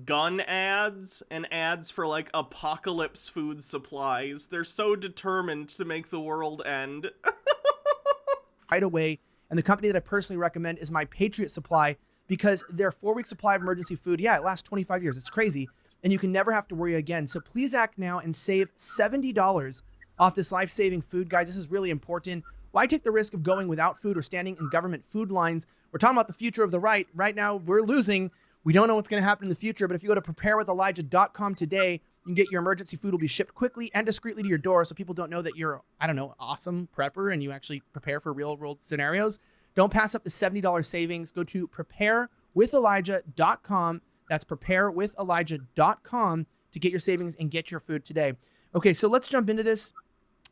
gun ads and ads for, like, apocalypse food supplies. They're so determined to make the world end. Right away. And the company that I personally recommend is My Patriot Supply, because their 4-week supply of emergency food, it lasts 25 years. It's crazy. And you can never have to worry again. So please act now and save $70 off this life-saving food. Guys, this is really important. Why take the risk of going without food or standing in government food lines? We're talking about the future of the right. Right now, we're losing. We don't know what's going to happen in the future, but if you go to preparewithelijah.com today, you can get your emergency food will be shipped quickly and discreetly to your door so people don't know that you're, awesome prepper and you actually prepare for real-world scenarios. Don't pass up the $70 savings. Go to preparewithelijah.com. That's preparewithelijah.com to get your savings and get your food today. Okay, so let's jump into this.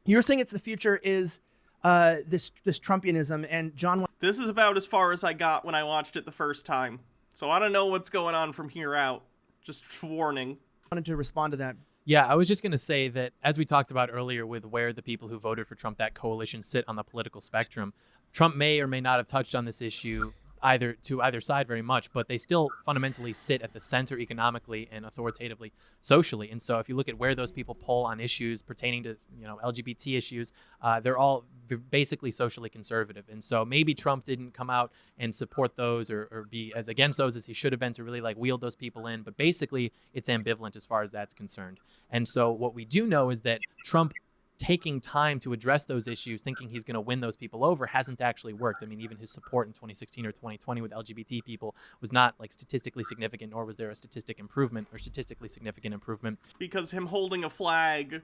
You're saying it's the future is this Trumpianism, and John... This is about as far as I got when I watched it the first time. So I don't know what's going on from here out. Just warning. Wanted to respond to that. Yeah, I was just going to say that as we talked about earlier with where the people who voted for Trump, that coalition, sit on the political spectrum, Trump may or may not have touched on this issue either side very much, but they still fundamentally sit at the center economically and authoritatively socially. And so if you look at where those people poll on issues pertaining to, LGBT issues, they're all basically socially conservative. And so maybe Trump didn't come out and support those or be as against those as he should have been to really wheel those people in. But basically it's ambivalent as far as that's concerned. And so what we do know is that Trump taking time to address those issues, thinking he's going to win those people over, hasn't actually worked. I mean, even his support in 2016 or 2020 with LGBT people was not statistically significant, nor was there a statistically significant improvement. Because him holding a flag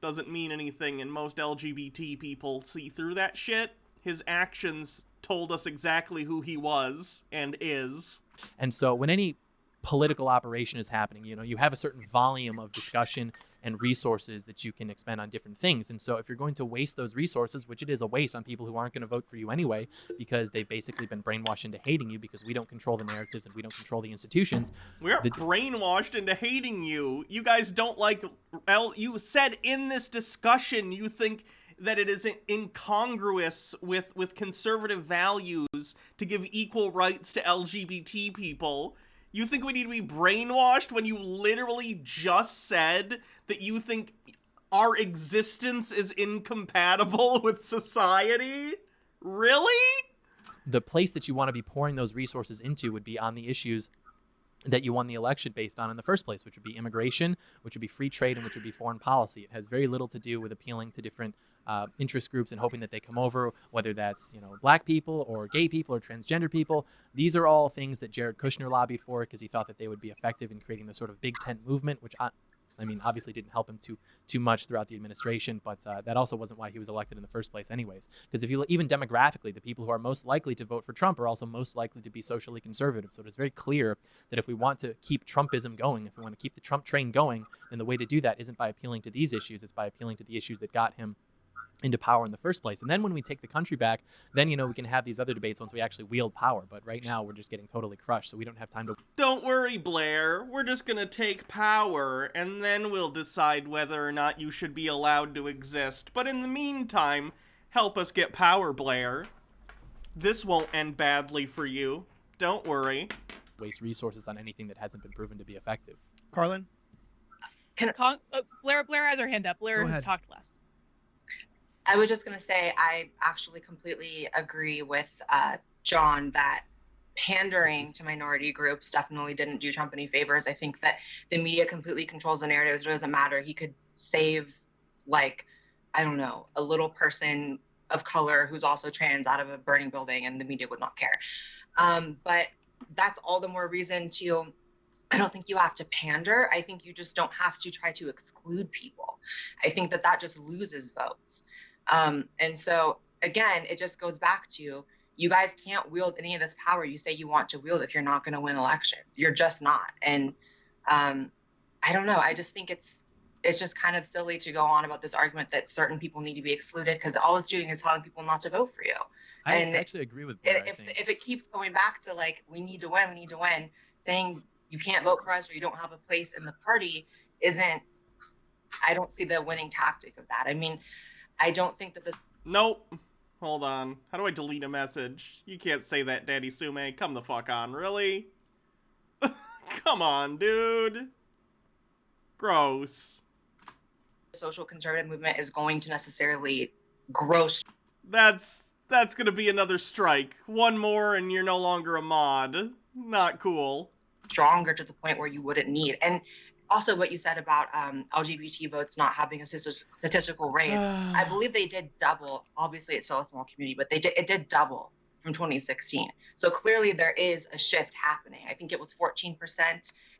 doesn't mean anything, and most LGBT people see through that shit. His actions told us exactly who he was and is. And so when any political operation is happening, you have a certain volume of discussion and resources that you can expend on different things. And so if you're going to waste those resources, which it is a waste on people who aren't going to vote for you anyway, because they've basically been brainwashed into hating you because we don't control the narratives and we don't control the institutions. We're brainwashed into hating you. You guys don't like, you said in this discussion, you think that it is incongruous with conservative values to give equal rights to LGBT people. You think we need to be brainwashed when you literally just said that you think our existence is incompatible with society? Really? The place that you want to be pouring those resources into would be on the issues that you won the election based on in the first place, which would be immigration, which would be free trade, and which would be foreign policy. It has very little to do with appealing to different interest groups and hoping that they come over, whether that's black people or gay people or transgender people. These are all things that Jared Kushner lobbied for because he thought that they would be effective in creating the sort of big tent movement, which obviously didn't help him too much throughout the administration, but that also wasn't why he was elected in the first place anyways. Because if you look, even demographically, the people who are most likely to vote for Trump are also most likely to be socially conservative. So it's very clear that if we want to keep Trumpism going, if we want to keep the Trump train going, then the way to do that isn't by appealing to these issues, it's by appealing to the issues that got him into power in the first place. And then when we take the country back, then we can have these other debates once we actually wield power. But right now we're just getting totally crushed, so we don't have time to. Don't worry, Blaire. We're just gonna take power, and then we'll decide whether or not you should be allowed to exist. But in the meantime, help us get power, Blaire. This won't end badly for you. Don't worry. Waste resources on anything that hasn't been proven to be effective. Carlin? Blaire has her hand up. Blaire has talked less. I was just going to say, I actually completely agree with John that pandering to minority groups definitely didn't do Trump any favors. I think that the media completely controls the narratives. It doesn't matter. He could save, a little person of color who's also trans out of a burning building and the media would not care. But that's all the more reason I don't think you have to pander. I think you just don't have to try to exclude people. I think that just loses votes. And so, again, it just goes back to, you guys can't wield any of this power you say you want to wield if you're not going to win elections. You're just not. And I don't know. I just think it's just kind of silly to go on about this argument that certain people need to be excluded, because all it's doing is telling people not to vote for you. I actually agree with Blaire. If it keeps going back to we need to win, saying you can't vote for us or you don't have a place in the party I don't see the winning tactic of that. I mean, I don't think that this. Nope. Hold on. How do I delete a message? You can't say that, Daddy Sume. Come the fuck on, really? Come on, dude. Gross. The social conservative movement is going to necessarily grow. That's gonna be another strike. One more and you're no longer a mod. Not cool. Stronger to the point where you wouldn't need. And also what you said about LGBT votes not having a statistical raise, I believe they did double. Obviously, it's still a small community, but it did double from 2016. So clearly there is a shift happening. I think it was 14%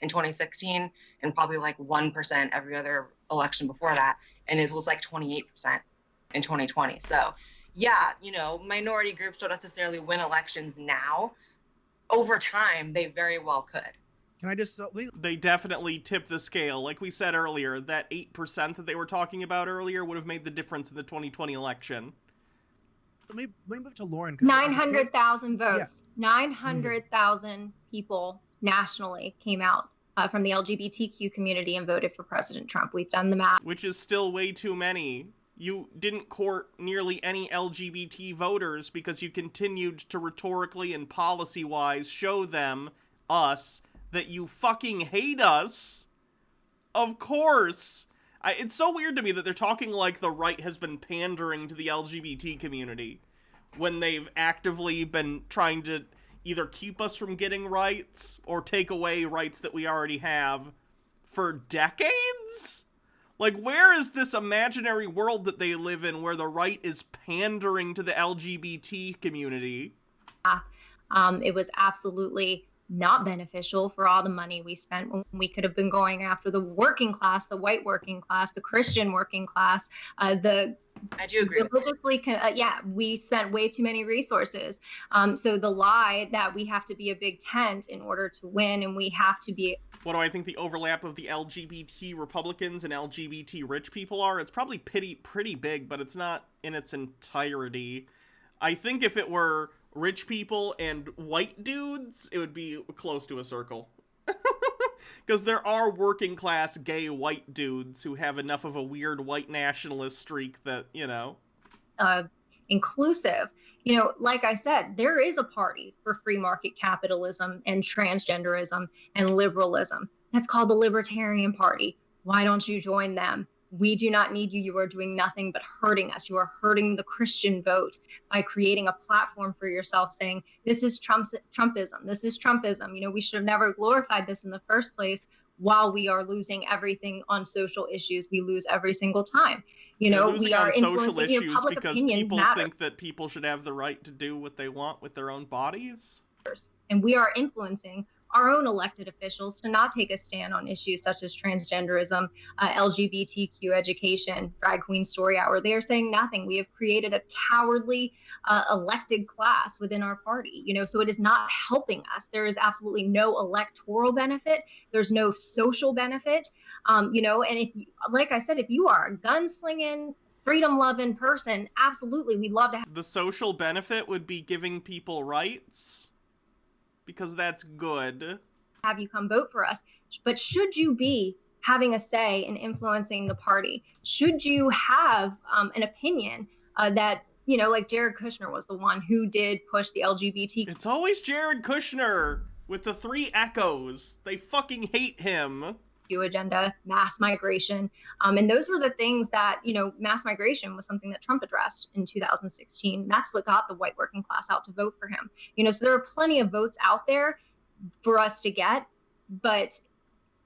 in 2016 and probably 1% every other election before that. And it was 28% in 2020. So yeah, minority groups don't necessarily win elections now. Over time, they very well could. Can I just... They definitely tip the scale. Like we said earlier, that 8% that they were talking about earlier would have made the difference in the 2020 election. Let me move to Lauren. 900,000 votes. Yeah. 900,000 people nationally came out from the LGBTQ community and voted for President Trump. We've done the math. Which is still way too many. You didn't court nearly any LGBT voters because you continued to rhetorically and policy-wise show them, us, that you fucking hate us. Of course. It's so weird to me that they're talking like the right has been pandering to the LGBT community when they've actively been trying to either keep us from getting rights or take away rights that we already have for decades? Like, where is this imaginary world that they live in where the right is pandering to the LGBT community? It was absolutely not beneficial for all the money we spent when we could have been going after the working class, the white working class, the Christian working class, I do agree. Religiously, we spent way too many resources. So the lie that we have to be a big tent in order to win, and we have to be. What do I think the overlap of the LGBT Republicans and LGBT rich people are? It's probably pretty big, but it's not in its entirety. I think if it were rich people and white dudes, it would be close to a circle. Because there are working class gay white dudes who have enough of a weird white nationalist streak that, inclusive. Like I said, there is a party for free market capitalism and transgenderism and liberalism. That's called the Libertarian Party. Why don't you join them? We do not need you. You are doing nothing but hurting us. You are hurting the Christian vote by creating a platform for yourself saying, this is Trumpism. This is Trumpism. We should have never glorified this in the first place. While we are losing everything on social issues, we lose every single time. We are influencing issues public because opinion. People matters. think that people should have the right to do what they want with their own bodies. And we are influencing our own elected officials to not take a stand on issues such as transgenderism, LGBTQ education, drag queen story hour. They are saying nothing. We have created a cowardly elected class within our party, so it is not helping us. There is absolutely no electoral benefit. There's no social benefit, and like I said, if you are a gunslinging, freedom-loving person, absolutely, we'd love to have. The social benefit would be giving people rights. Because that's good. Have you come vote for us. But should you be having a say in influencing the party? Should you have an opinion that, like Jared Kushner was the one who did push the LGBT. It's always Jared Kushner with the 3 echoes. They fucking hate him. Agenda, mass migration. And those were the things that, mass migration was something that Trump addressed in 2016. That's what got the white working class out to vote for him. So there are plenty of votes out there for us to get, but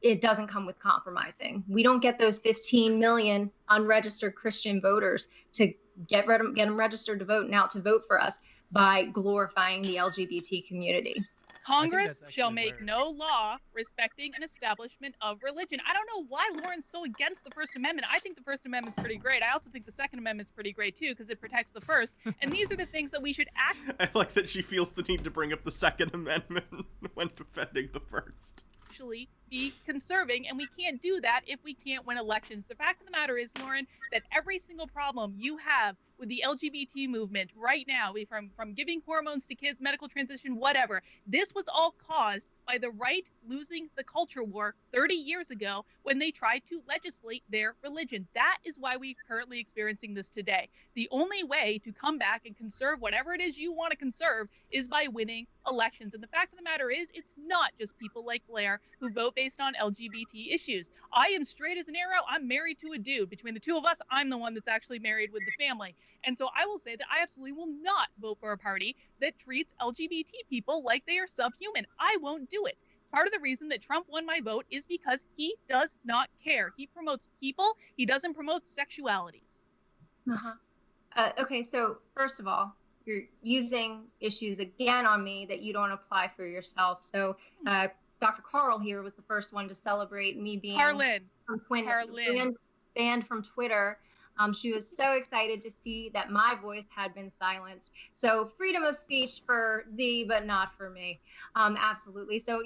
it doesn't come with compromising. We don't get those 15 million unregistered Christian voters to get them registered to vote and out to vote for us by glorifying the LGBT community. Congress shall make no law respecting an establishment of religion. I don't know why Lauren's so against the First Amendment. I think the First Amendment's pretty great. I also think the Second Amendment's pretty great too because it protects the First. And these are the things that we should act. I like that she feels the need to bring up the Second Amendment when defending the First. Actually be conserving, and we can't do that if we can't win elections. The fact of the matter is, Lauren, that every single problem you have with the LGBT movement right now, from giving hormones to kids, medical transition, whatever, this was all caused by the right losing the culture war 30 years ago when they tried to legislate their religion. That is why we're currently experiencing this today. The only way to come back and conserve whatever it is you want to conserve is by winning elections. And the fact of the matter is, it's not just people like Blaire who vote based on LGBT issues. I am straight as an arrow. I'm married to a dude. Between the two of us, I'm the one that's actually married with the family. And so I will say that I absolutely will not vote for a party that treats LGBT people like they are subhuman. I won't do it. Part of the reason that Trump won my vote is because he does not care. He promotes people. He doesn't promote sexualities. Okay, so first of all, you're using issues again on me that you don't apply for yourself. So Dr. Carl here was the first one to celebrate me being banned from Twitter. She was so excited to see that my voice had been silenced. So freedom of speech for thee, but not for me. Absolutely. So,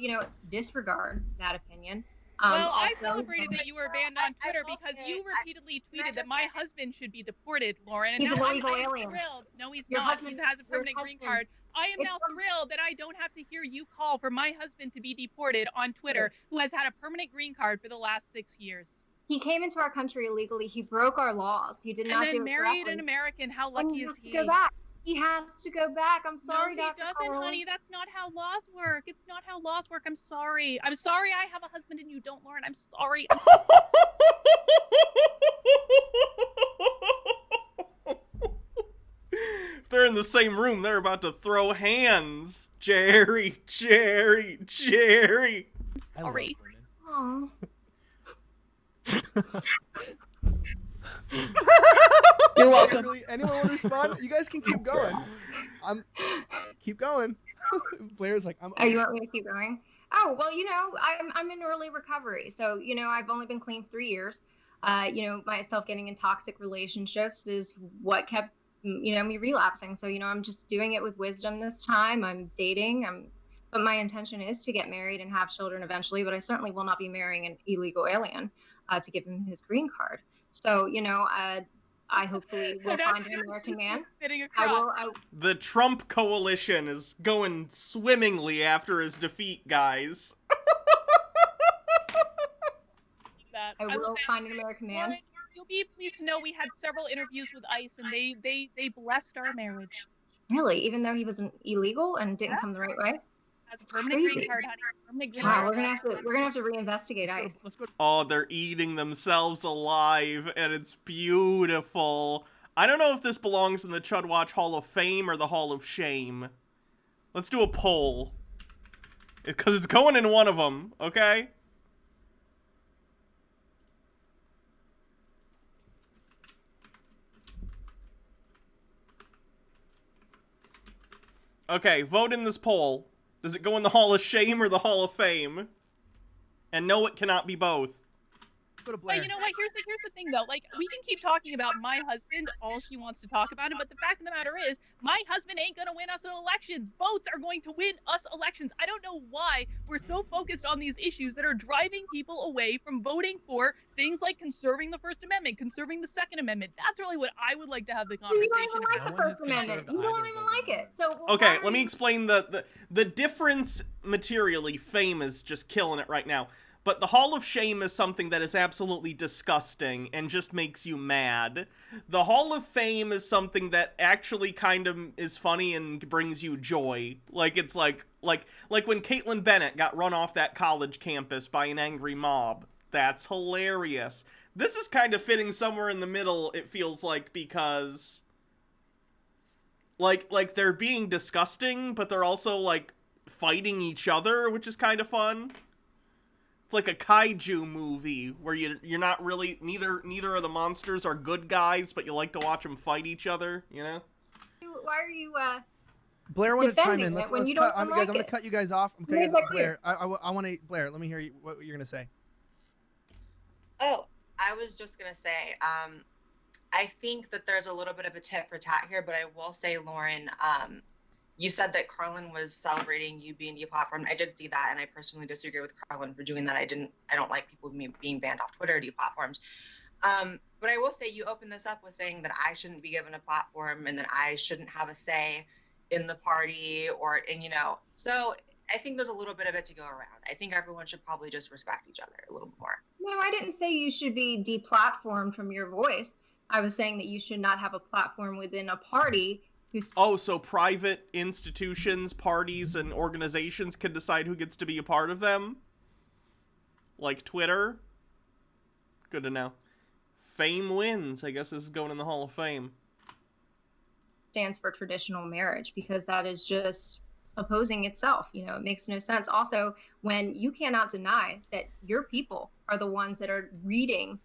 disregard that opinion. Well, I Also, celebrated that you were banned on I Twitter will because say- you repeatedly can I tweeted that just my say- husband should be deported, Lauren. And He's now an I'm illegal alien. thrilled. No, he's Your not. husband- He has a your permanent green husband- card. I am it's now from- thrilled that I don't have to hear you call for my husband to be deported on Twitter, who has had a permanent green card for the last 6 years. He came into our country illegally. He broke our laws. He did And not then do it married correctly. an American. How And lucky he is has to he? go back. He has to go back. I'm sorry, No, he Dr. doesn't, Carl. honey. That's not how laws work. It's not how laws work. I'm sorry. I'm sorry I have a husband and you don't, Lauren. I'm sorry. They're in the same room. They're about to throw hands. Jerry. I'm I love sorry. women. Aw. You're welcome. Really, anyone want to respond? You guys can keep going. Keep going. Blair's like, Oh, you want me to keep going? Oh, well, I'm in early recovery. So, I've only been clean 3 years. Myself getting in toxic relationships is what kept, me relapsing. So, I'm just doing it with wisdom this time. I'm dating. But my intention is to get married and have children eventually. But I certainly will not be marrying an illegal alien to give him his green card. So, I hopefully will find an American man. The Trump coalition is going swimmingly after his defeat, guys. I will find an American man. Lauren, you'll be pleased to know we had several interviews with ICE and they blessed our marriage. Really? Even though he was illegal and didn't come the right way? Has a permanent crazy. green card, honey. Permanent green Wow, card. we're gonna have to reinvestigate ICE. let's go. Oh, they're eating themselves alive, and it's beautiful. I don't know if this belongs in the Chud Watch Hall of Fame or the Hall of Shame. Let's do a poll. Because it's going in one of them, okay? Okay, vote in this poll. Does it go in the Hall of Shame or the Hall of Fame? And no, it cannot be both. Go to Blair. But you know what? Here's the thing, though. Like, we can keep talking about my husband all she wants to talk about him, but the fact of the matter is, my husband ain't gonna win us an election. Votes are going to win us elections. I don't know why we're so focused on these issues that are driving people away from voting for things like conserving the First Amendment, conserving the Second Amendment. That's really what I would like to have the You conversation don't even about. like No the one First has Amendment. conserved You don't either even of those like it. So Okay, why let me are you- explain the difference materially. Fame is just killing it right now. But the Hall of Shame is something that is absolutely disgusting and just makes you mad. The Hall of Fame is something that actually kind of is funny and brings you joy. Like, it's like when Caitlin Bennett got run off that college campus by an angry mob. That's hilarious. This is kind of fitting somewhere in the middle, it feels like, because like they're being disgusting, but they're also like fighting each other, which is kind of fun. It's like a kaiju movie where you're not really, neither of the monsters are good guys, but you like to watch them fight each other, you know? Why are you Blair want to chime defending in. it Let's when you cut. don't Guys, like I'm gonna it? cut you guys off. I'm cutting Make you guys that off. clear. Blair, I want to. Blair, let me hear you, what you're gonna say. Oh, I was just going to say, I think that there's a little bit of a tit for tat here, but I will say, Lauren, you said that Carlin was celebrating you being deplatformed. I did see that, and I personally disagree with Carlin for doing that. I don't like people being banned off Twitter, deplatformed. But I will say you opened this up with saying that I shouldn't be given a platform and that I shouldn't have a say in the party so I think there's a little bit of it to go around. I think everyone should probably just respect each other a little more. No, I didn't say you should be deplatformed from your voice. I was saying that you should not have a platform within a party who's Oh, so private institutions, parties, and organizations can decide who gets to be a part of them? Like Twitter? Good to know. Fame wins. I guess this is going in the Hall of Fame. stands for traditional marriage, because that is just opposing itself. It makes no sense. Also, when you cannot deny that your people are the ones that are reading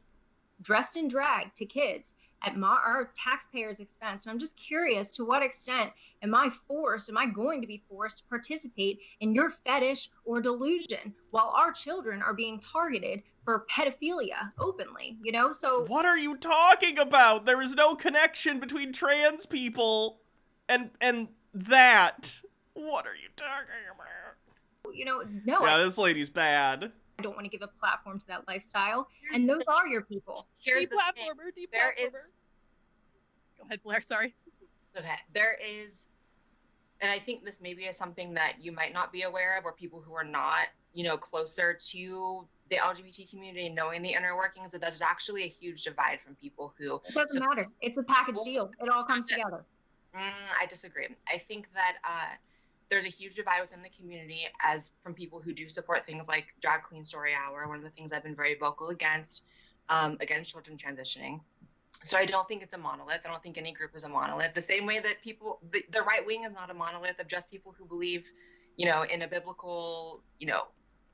dressed in drag to kids at our taxpayers' expense. And I'm just curious, to what extent am I going to be forced to participate in your fetish or delusion while our children are being targeted for pedophilia openly, So What are you talking about? There is no connection between trans people and that. What are you talking about? no, Yeah, this lady's bad. I don't want to give a platform to that lifestyle. And those are your people. Here's the thing. There is. Go ahead, Blaire. Sorry. Okay. There is, and I think this maybe is something that you might not be aware of, or people who are not, closer to the LGBT community, knowing the inner workings, that there's actually a huge divide from people who. It doesn't matter. It's a package deal. It all comes together. I disagree. I think that there's a huge divide within the community from people who do support things like Drag Queen Story Hour, one of the things I've been very vocal against children transitioning. So I don't think it's a monolith. I don't think any group is a monolith. The same way that the right wing is not a monolith of just people who believe, in a biblical,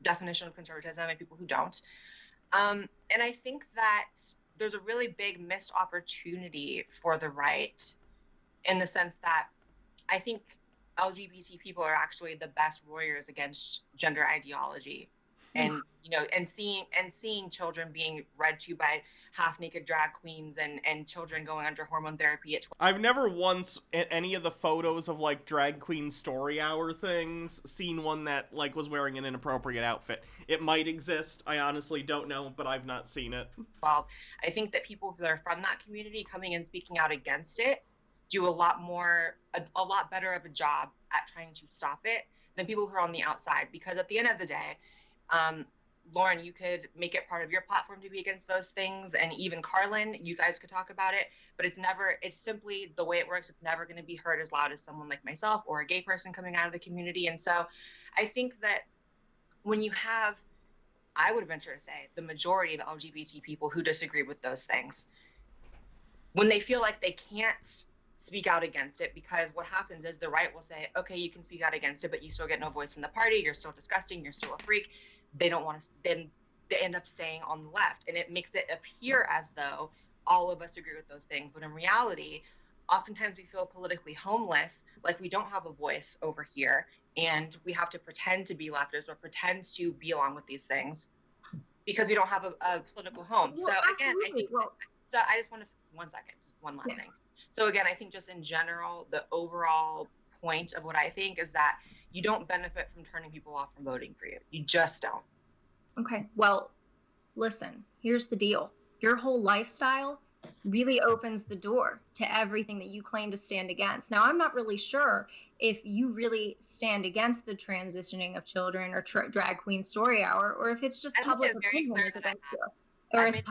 definition of conservatism, and people who don't. And I think that there's a really big missed opportunity for the right, in the sense that I think LGBT people are actually the best warriors against gender ideology, and seeing children being read to by half-naked drag queens and children going under hormone therapy at 12. I've never once in any of the photos of like Drag Queen Story Hour things seen one that like was wearing an inappropriate outfit. It might exist. I honestly don't know, but I've not seen it. Well, I think that people who are from that community coming and speaking out against it do a lot better of a job at trying to stop it than people who are on the outside. Because at the end of the day, Lauren, you could make it part of your platform to be against those things, and even Carlin, you guys could talk about it, but it's simply the way it works. It's never going to be heard as loud as someone like myself or a gay person coming out of the community. And so I think that when you have, I would venture to say, the majority of LGBT people who disagree with those things, when they feel like they can't speak out against it, because what happens is the right will say, okay, you can speak out against it, but you still get no voice in the party, you're still disgusting, you're still a freak. They don't want to, then they end up staying on the left, and it makes it appear as though all of us agree with those things, but in reality, oftentimes we feel politically homeless, like we don't have a voice over here, and we have to pretend to be leftists or pretend to be along with these things because we don't have a political home. Well, so again, I think, so I just want to, 1 second, just one last thing. So again, I think just in general, the overall point of what I think is that you don't benefit from turning people off from voting for you. You just don't. Okay, well, listen, here's the deal. Your whole lifestyle really opens the door to everything that you claim to stand against. Now, I'm not really sure if you really stand against the transitioning of children or Drag Queen Story Hour, or if it's just public opinion is against you. Or if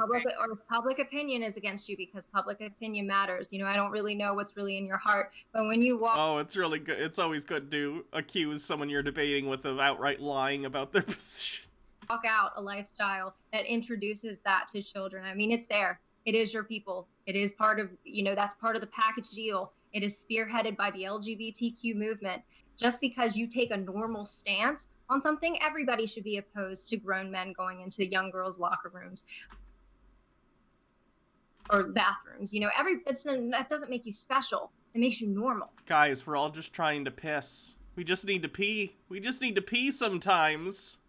public opinion is against you, because public opinion matters. I don't really know what's really in your heart. But when you walk... Oh, it's really good. It's always good to accuse someone you're debating with of outright lying about their position. Walk out a lifestyle that introduces that to children. I mean, it's there. It is your people. It is part of, that's part of the package deal. It is spearheaded by the LGBTQ movement. Just because you take a normal stance on something, everybody should be opposed to grown men going into young girls' locker rooms or bathrooms. That doesn't make you special. It makes you normal. Guys, we're all just trying to piss. We just need to pee. We just need to pee sometimes.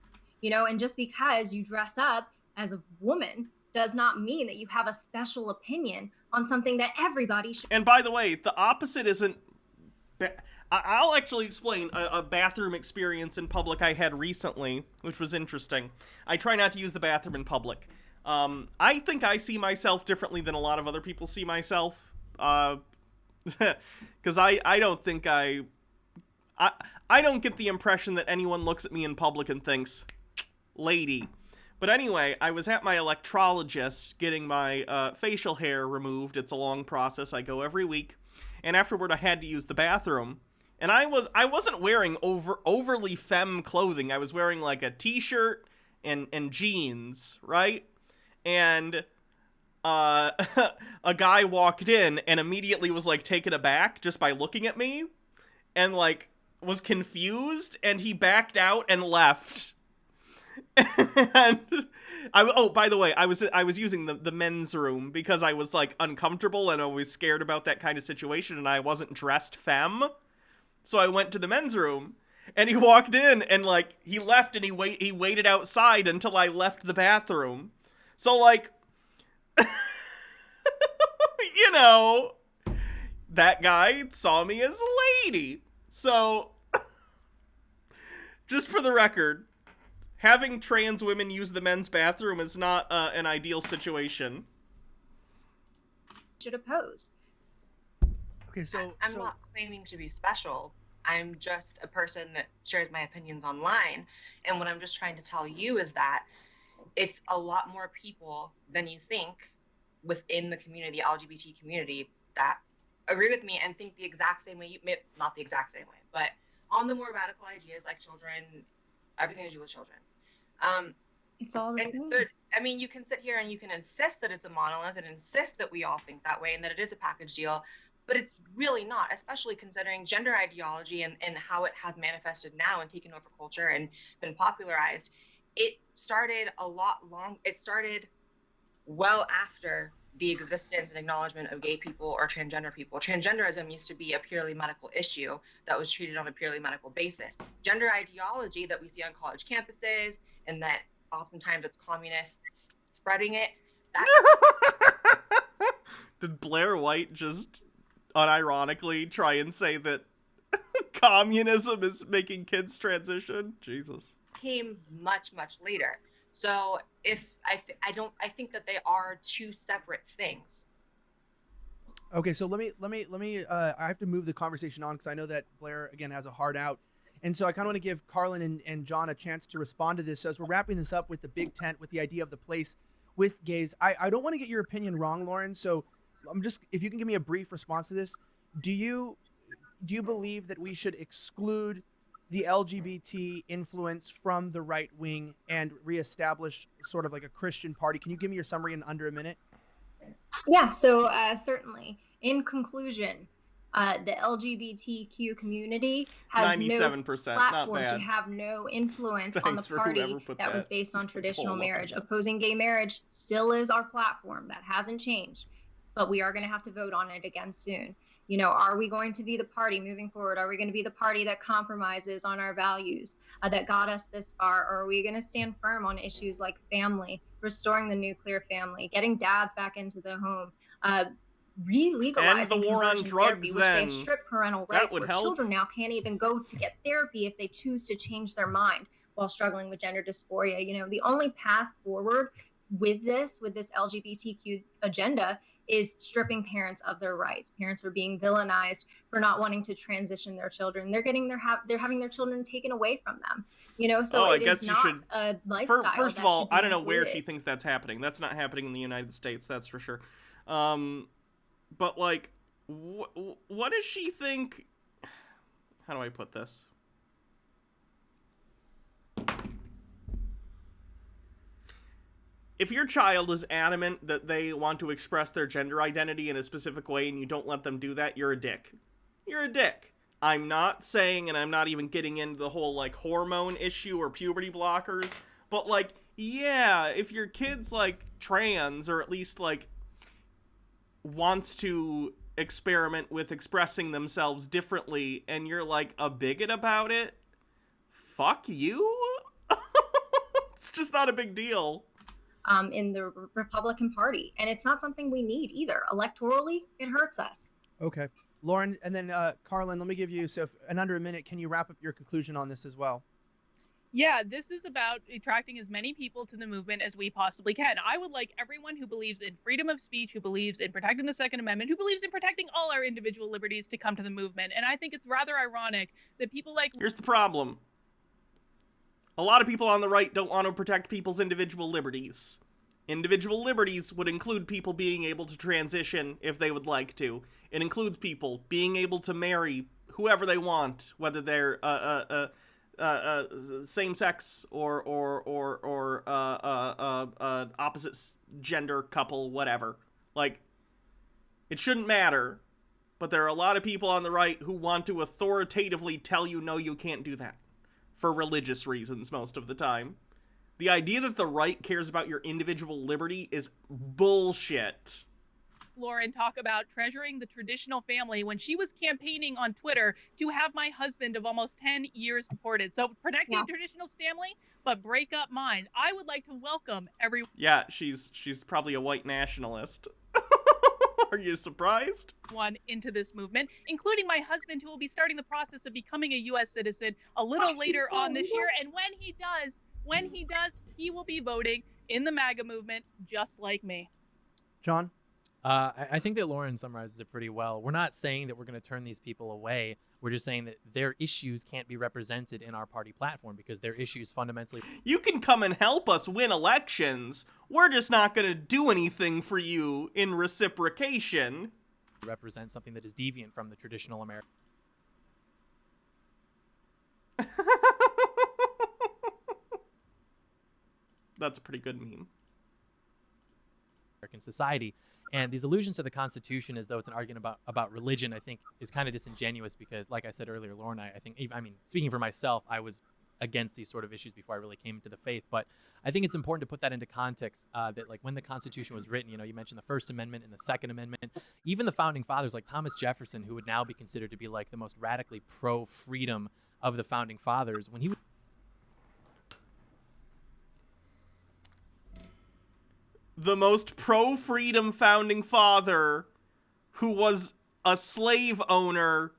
And just because you dress up as a woman does not mean that you have a special opinion on something that everybody should. And by the way, the opposite isn't... I'll actually explain a bathroom experience in public I had recently, which was interesting. I try not to use the bathroom in public. I think I see myself differently than a lot of other people see myself. Because I don't think I don't get the impression that anyone looks at me in public and thinks, lady. But anyway, I was at my electrologist getting my facial hair removed. It's a long process. I go every week. And afterward, I had to use the bathroom. And I wasn't wearing overly femme clothing. I was wearing like a t-shirt and jeans, right? And a guy walked in and immediately was like taken aback just by looking at me, and like was confused, and he backed out and left. And by the way, I was using the men's room because I was like uncomfortable and I was scared about that kind of situation, and I wasn't dressed femme. So I went to the men's room, and he walked in, and like he left, and he waited outside until I left the bathroom. So like, that guy saw me as a lady. So just for the record, having trans women use the men's bathroom is not an ideal situation. Should oppose. Okay, so I'm not claiming to be special. I'm just a person that shares my opinions online. And what I'm just trying to tell you is that it's a lot more people than you think within the community, the LGBT community, that agree with me and think the exact same way. Not the exact same way, but on the more radical ideas like children, everything to do with children. It's all the same. I mean, you can sit here and you can insist that it's a monolith and insist that we all think that way and that it is a package deal, but it's really not, especially considering gender ideology and how it has manifested now and taken over culture and been popularized. It started it started well after the existence and acknowledgement of gay people or transgender people. Transgenderism used to be a purely medical issue that was treated on a purely medical basis. Gender ideology that we see on college campuses and that oftentimes it's communists spreading it. Did Blaire White just unironically try and say that communism is making kids transition? Jesus. Came much, much later. So I think that they are two separate things. Okay, so let me I have to move the conversation on because I know that Blaire again has a hard out. And so I kind of want to give Carlin and John a chance to respond to this. So as we're wrapping this up with the big tent, with the idea of the place with gays, I don't want to get your opinion wrong, Lauren. So if you can give me a brief response to this, do you believe that we should exclude the LGBT influence from the right wing and reestablish sort of like a Christian party? Can you give me your summary in under a minute? Yeah, so certainly. In conclusion, the LGBTQ community has 97%, no not platform, bad. should have no influence on the Thanks for party whoever put that was that based on traditional poll up marriage. there. Opposing gay marriage still is our platform. That hasn't changed, but we are going to have to vote on it again soon. You know, are we going to be the party moving forward? Are we going to be the party that compromises on our values that got us this far? Or are we going to stand firm on issues like family, restoring the nuclear family, getting dads back into the home, re-legalizing And the war on conversion drugs, therapy, which then. they've stripped parental That rights, would where help. children now can't even go to get therapy if they choose to change their mind while struggling with gender dysphoria. You know, the only path forward with this LGBTQ agenda is stripping parents of their rights. Parents are being villainized for not wanting to transition their children. They're having their children taken away from them. You know, so I it guess is you not should. a lifestyle. First of that all, should be I don't know where included. she thinks that's happening. That's not happening in the United States, that's for sure. But like, what does she think? How do I put this? If your child is adamant that they want to express their gender identity in a specific way and you don't let them do that, you're a dick. You're a dick. I'm not saying, and I'm not even getting into the whole, like, hormone issue or puberty blockers, but, like, yeah, if your kid's, like, trans, or at least, like, wants to experiment with expressing themselves differently, and you're, like, a bigot about it, fuck you? It's just not a big deal. In the Republican Party. And it's not something we need either. Electorally, it hurts us. Okay. Lauren, and then Carlin, let me give you, so in under a minute, can you wrap up your conclusion on this as well? Yeah, this is about attracting as many people to the movement as we possibly can. I would like everyone who believes in freedom of speech, who believes in protecting the Second Amendment, who believes in protecting all our individual liberties to come to the movement. And I think it's rather ironic that people like... Here's the problem. A lot of people on the right don't want to protect people's individual liberties. Individual liberties would include people being able to transition if they would like to. It includes people being able to marry whoever they want, whether they're same-sex or opposite gender couple, whatever. Like, it shouldn't matter, but there are a lot of people on the right who want to authoritatively tell you, no, you can't do that. For religious reasons, most of the time. The idea that the right cares about your individual liberty is bullshit. Lauren talk about treasuring the traditional family when she was campaigning on Twitter to have my husband of almost 10 years deported. So protect the traditional family, but break up mine. I would like to welcome everyone. Yeah, she's probably a white nationalist. Are you surprised? Into this movement, including my husband, who will be starting the process of becoming a U.S. citizen a little later on this year. And when he does, When he does, he will be voting in the MAGA movement, just like me. John? I think that Lauren summarizes it pretty well. We're not saying that we're going to turn these people away. We're just saying that their issues can't be represented in our party platform because their issues fundamentally... You can come and help us win elections. We're just not going to do anything for you in reciprocation. ...represent something that is deviant from the traditional American... That's a pretty good meme. American society. And these allusions to the Constitution as though it's an argument about religion, I think, is kind of disingenuous because, like I said earlier, Lauren, I think, I mean, speaking for myself, I was against these sort of issues before I really came into the faith. But I think it's important to put that into context, that like when the Constitution was written, you know, you mentioned the First Amendment and the Second Amendment, even the founding fathers like Thomas Jefferson, who would now be considered to be like the most radically pro-freedom of the founding fathers, when he was... The most pro-freedom founding father who was a slave owner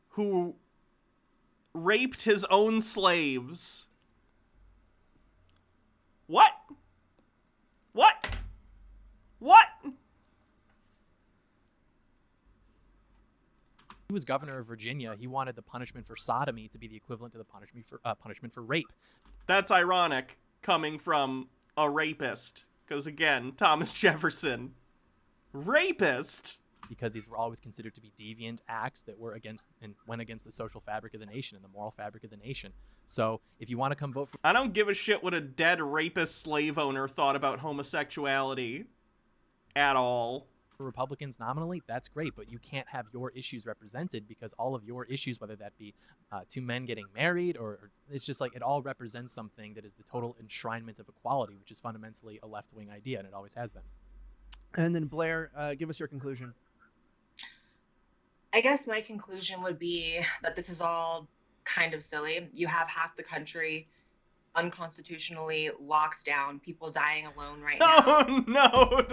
who raped his own slaves. What? What? What? He was governor of Virginia. He wanted the punishment for sodomy to be the equivalent to the punishment for rape. That's ironic, coming from a rapist. Because again, Thomas Jefferson, rapist. Because these were always considered to be deviant acts that were against and went against the social fabric of the nation and the moral fabric of the nation. So if you want to come vote for... I don't give a shit what a dead rapist slave owner thought about homosexuality at all. Republicans nominally, that's great, but you can't have your issues represented because all of your issues, whether that be two men getting married or it's just like it all represents something that is the total enshrinement of equality, which is fundamentally a left-wing idea, and it always has been. And then Blaire, give us your conclusion. I guess my conclusion would be that this is all kind of silly. You have half the country unconstitutionally locked down, people dying alone right now. Oh no!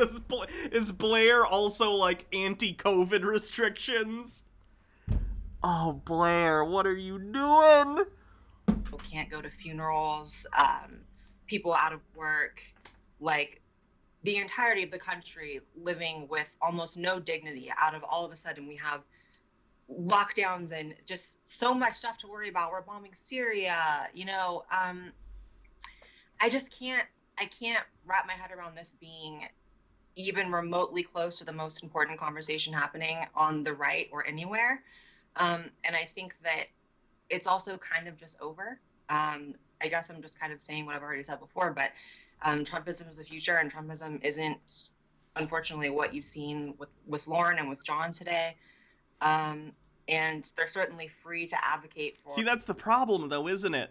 Is Blaire also like anti-COVID restrictions? Oh, Blaire, what are you doing? People can't go to funerals, people out of work, like the entirety of the country living with almost no dignity. Out of all of a sudden we have lockdowns and just so much stuff to worry about. We're bombing Syria, you know. I can't wrap my head around this being even remotely close to the most important conversation happening on the right or anywhere. And I think that it's also kind of just over. I guess I'm just kind of saying what I've already said before, but Trumpism is the future, and Trumpism isn't, unfortunately, what you've seen with Lauren and with John today. And they're certainly free to advocate for... See, that's the problem, though, isn't it?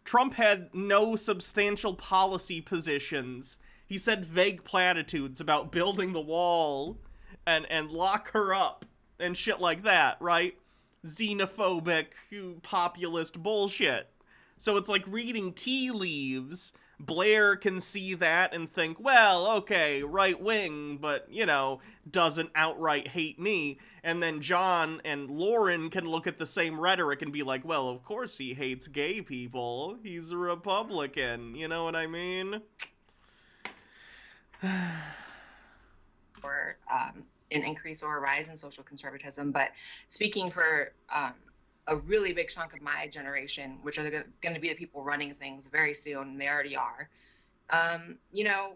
Trump had no substantial policy positions. He said vague platitudes about building the wall and lock her up and shit like that, right? Xenophobic, populist bullshit. So it's like reading tea leaves. Blaire can see that and think, well, okay, right wing, but, you know, doesn't outright hate me. And then John and Lauren can look at the same rhetoric and be like, well, of course he hates gay people. He's a Republican. You know what I mean? Or an increase or a rise in social conservatism. But speaking for a really big chunk of my generation, which are going to be the people running things very soon, and they already are. You know,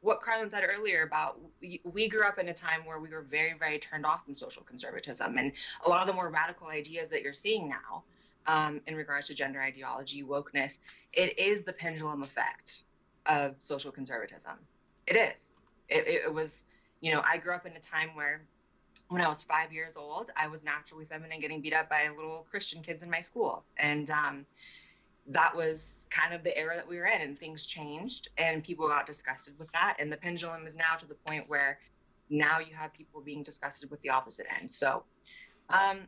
what Carlin said earlier about we grew up in a time where we were very, very turned off from social conservatism, and a lot of the more radical ideas that you're seeing now in regards to gender ideology, wokeness, it is the pendulum effect of social conservatism. It is. It was, you know, I grew up in a time where when I was 5 years old, I was naturally feminine, getting beat up by little Christian kids in my school. And that was kind of the era that we were in, and things changed and people got disgusted with that. And the pendulum is now to the point where now you have people being disgusted with the opposite end. So I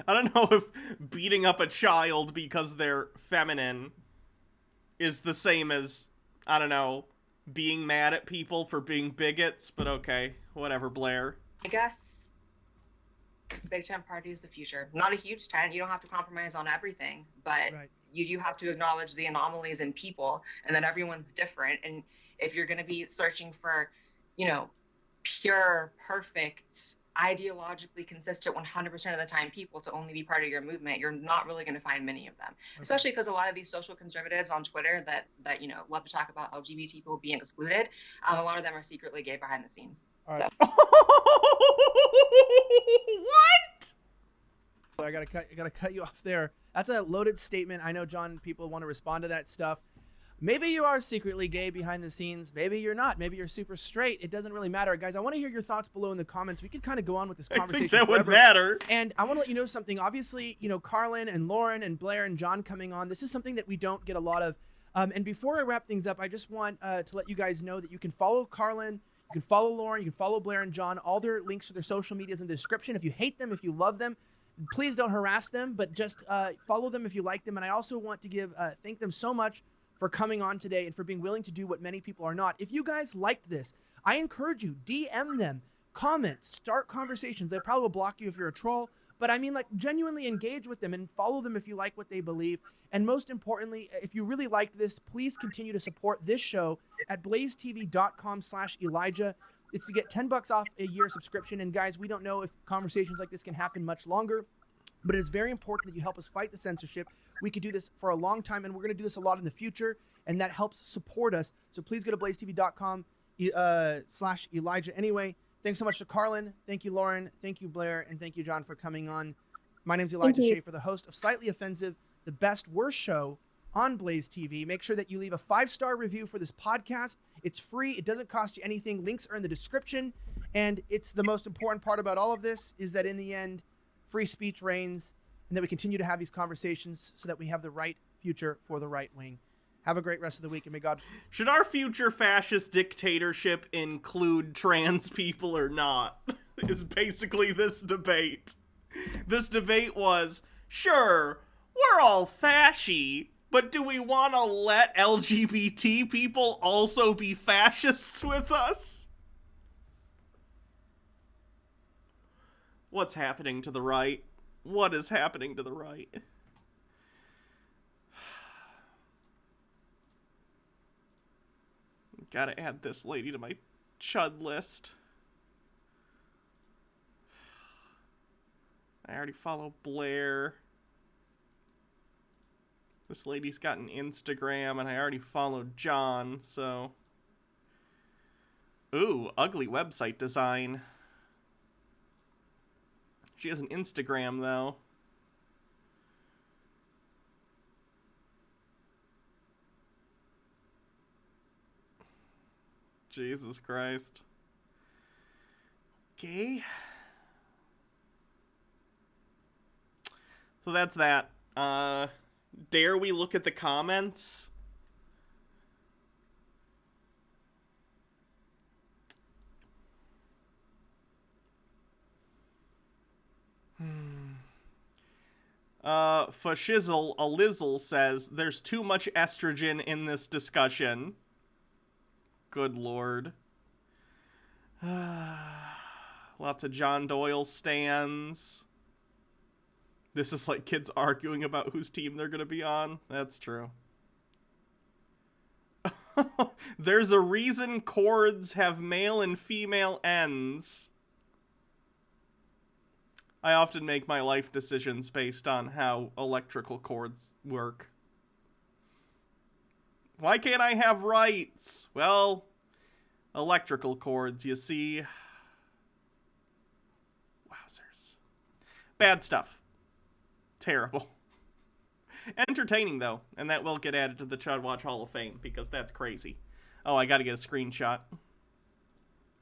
don't know if beating up a child because they're feminine is the same as, I don't know, being mad at people for being bigots, but okay, whatever, Blaire. guess Big tent party is the future. Not a huge tent. You don't have to compromise on everything, but Right. you do have to acknowledge the anomalies in people and that everyone's different. And if you're going to be searching for, pure, perfect, ideologically consistent 100% of the time people to only be part of your movement, you're not really going to find many of them. Okay. Especially because a lot of these social conservatives on Twitter that love to talk about LGBT people being excluded, a lot of them are secretly gay behind the scenes. All right. So. What? I gotta cut you off there. That's a loaded statement. I know, John, people want to respond to that stuff. Maybe you are secretly gay behind the scenes. Maybe you're not. Maybe you're super straight. It doesn't really matter. Guys, I want to hear your thoughts below in the comments. We could kind of go on with this conversation I think that forever. would matter. And I want to let you know something. Obviously, Carlin and Lauren and Blaire and John coming on, this is something that we don't get a lot of. And before I wrap things up, I just want to let you guys know that you can follow Carlin, you can follow Lauren, you can follow Blaire and John. All their links to their social medias in the description. If you hate them, if you love them, please don't harass them, but just follow them if you like them. And I also want to thank them so much for coming on today and for being willing to do what many people are not. If you guys liked this, I encourage you, DM them, comment, start conversations. They probably will block you if you're a troll, but I mean, like, genuinely engage with them and follow them if you like what they believe. And most importantly, if you really liked this, please continue to support this show at blazetv.com/Elijah. It's to get $10 off a year subscription. And guys, we don't know if conversations like this can happen much longer, but it is very important that you help us fight the censorship. We could do this for a long time, and we're going to do this a lot in the future, and that helps support us. So please go to blazetv.com/Elijah. Anyway, thanks so much to Carlin. Thank you, Lauren. Thank you, Blaire. And thank you, John, for coming on. My name's Elijah Schaefer, the host of Slightly Offensive, the best worst show on Blaze TV. Make sure that you leave a 5-star review for this podcast. It's free. It doesn't cost you anything. Links are in the description. And it's the most important part about all of this is that in the end, free speech reigns, and that we continue to have these conversations so that we have the right future for the right wing. Have a great rest of the week, and may God... Should our future fascist dictatorship include trans people or not? Is basically this debate. This debate was, sure, we're all fascy, but do we want to let LGBT people also be fascists with us? What's happening to the right? What is happening to the right? Gotta add this lady to my chud list. I already follow Blaire. This lady's got an Instagram, and I already followed John, so... Ooh, ugly website design. She has an Instagram, though. Jesus Christ. Okay. So that's that. Dare we look at the comments? Fashizzle Alizzle says, there's too much estrogen in this discussion. Good lord. Lots of John Doyle stans. This is like kids arguing about whose team they're gonna be on. That's true. There's a reason chords have male and female ends. I often make my life decisions based on how electrical cords work. Why can't I have rights? Well, electrical cords, you see. Wowzers. Bad stuff. Terrible. Entertaining, though, and that will get added to the Chud Watch Hall of Fame, because that's crazy. Oh, I gotta get a screenshot.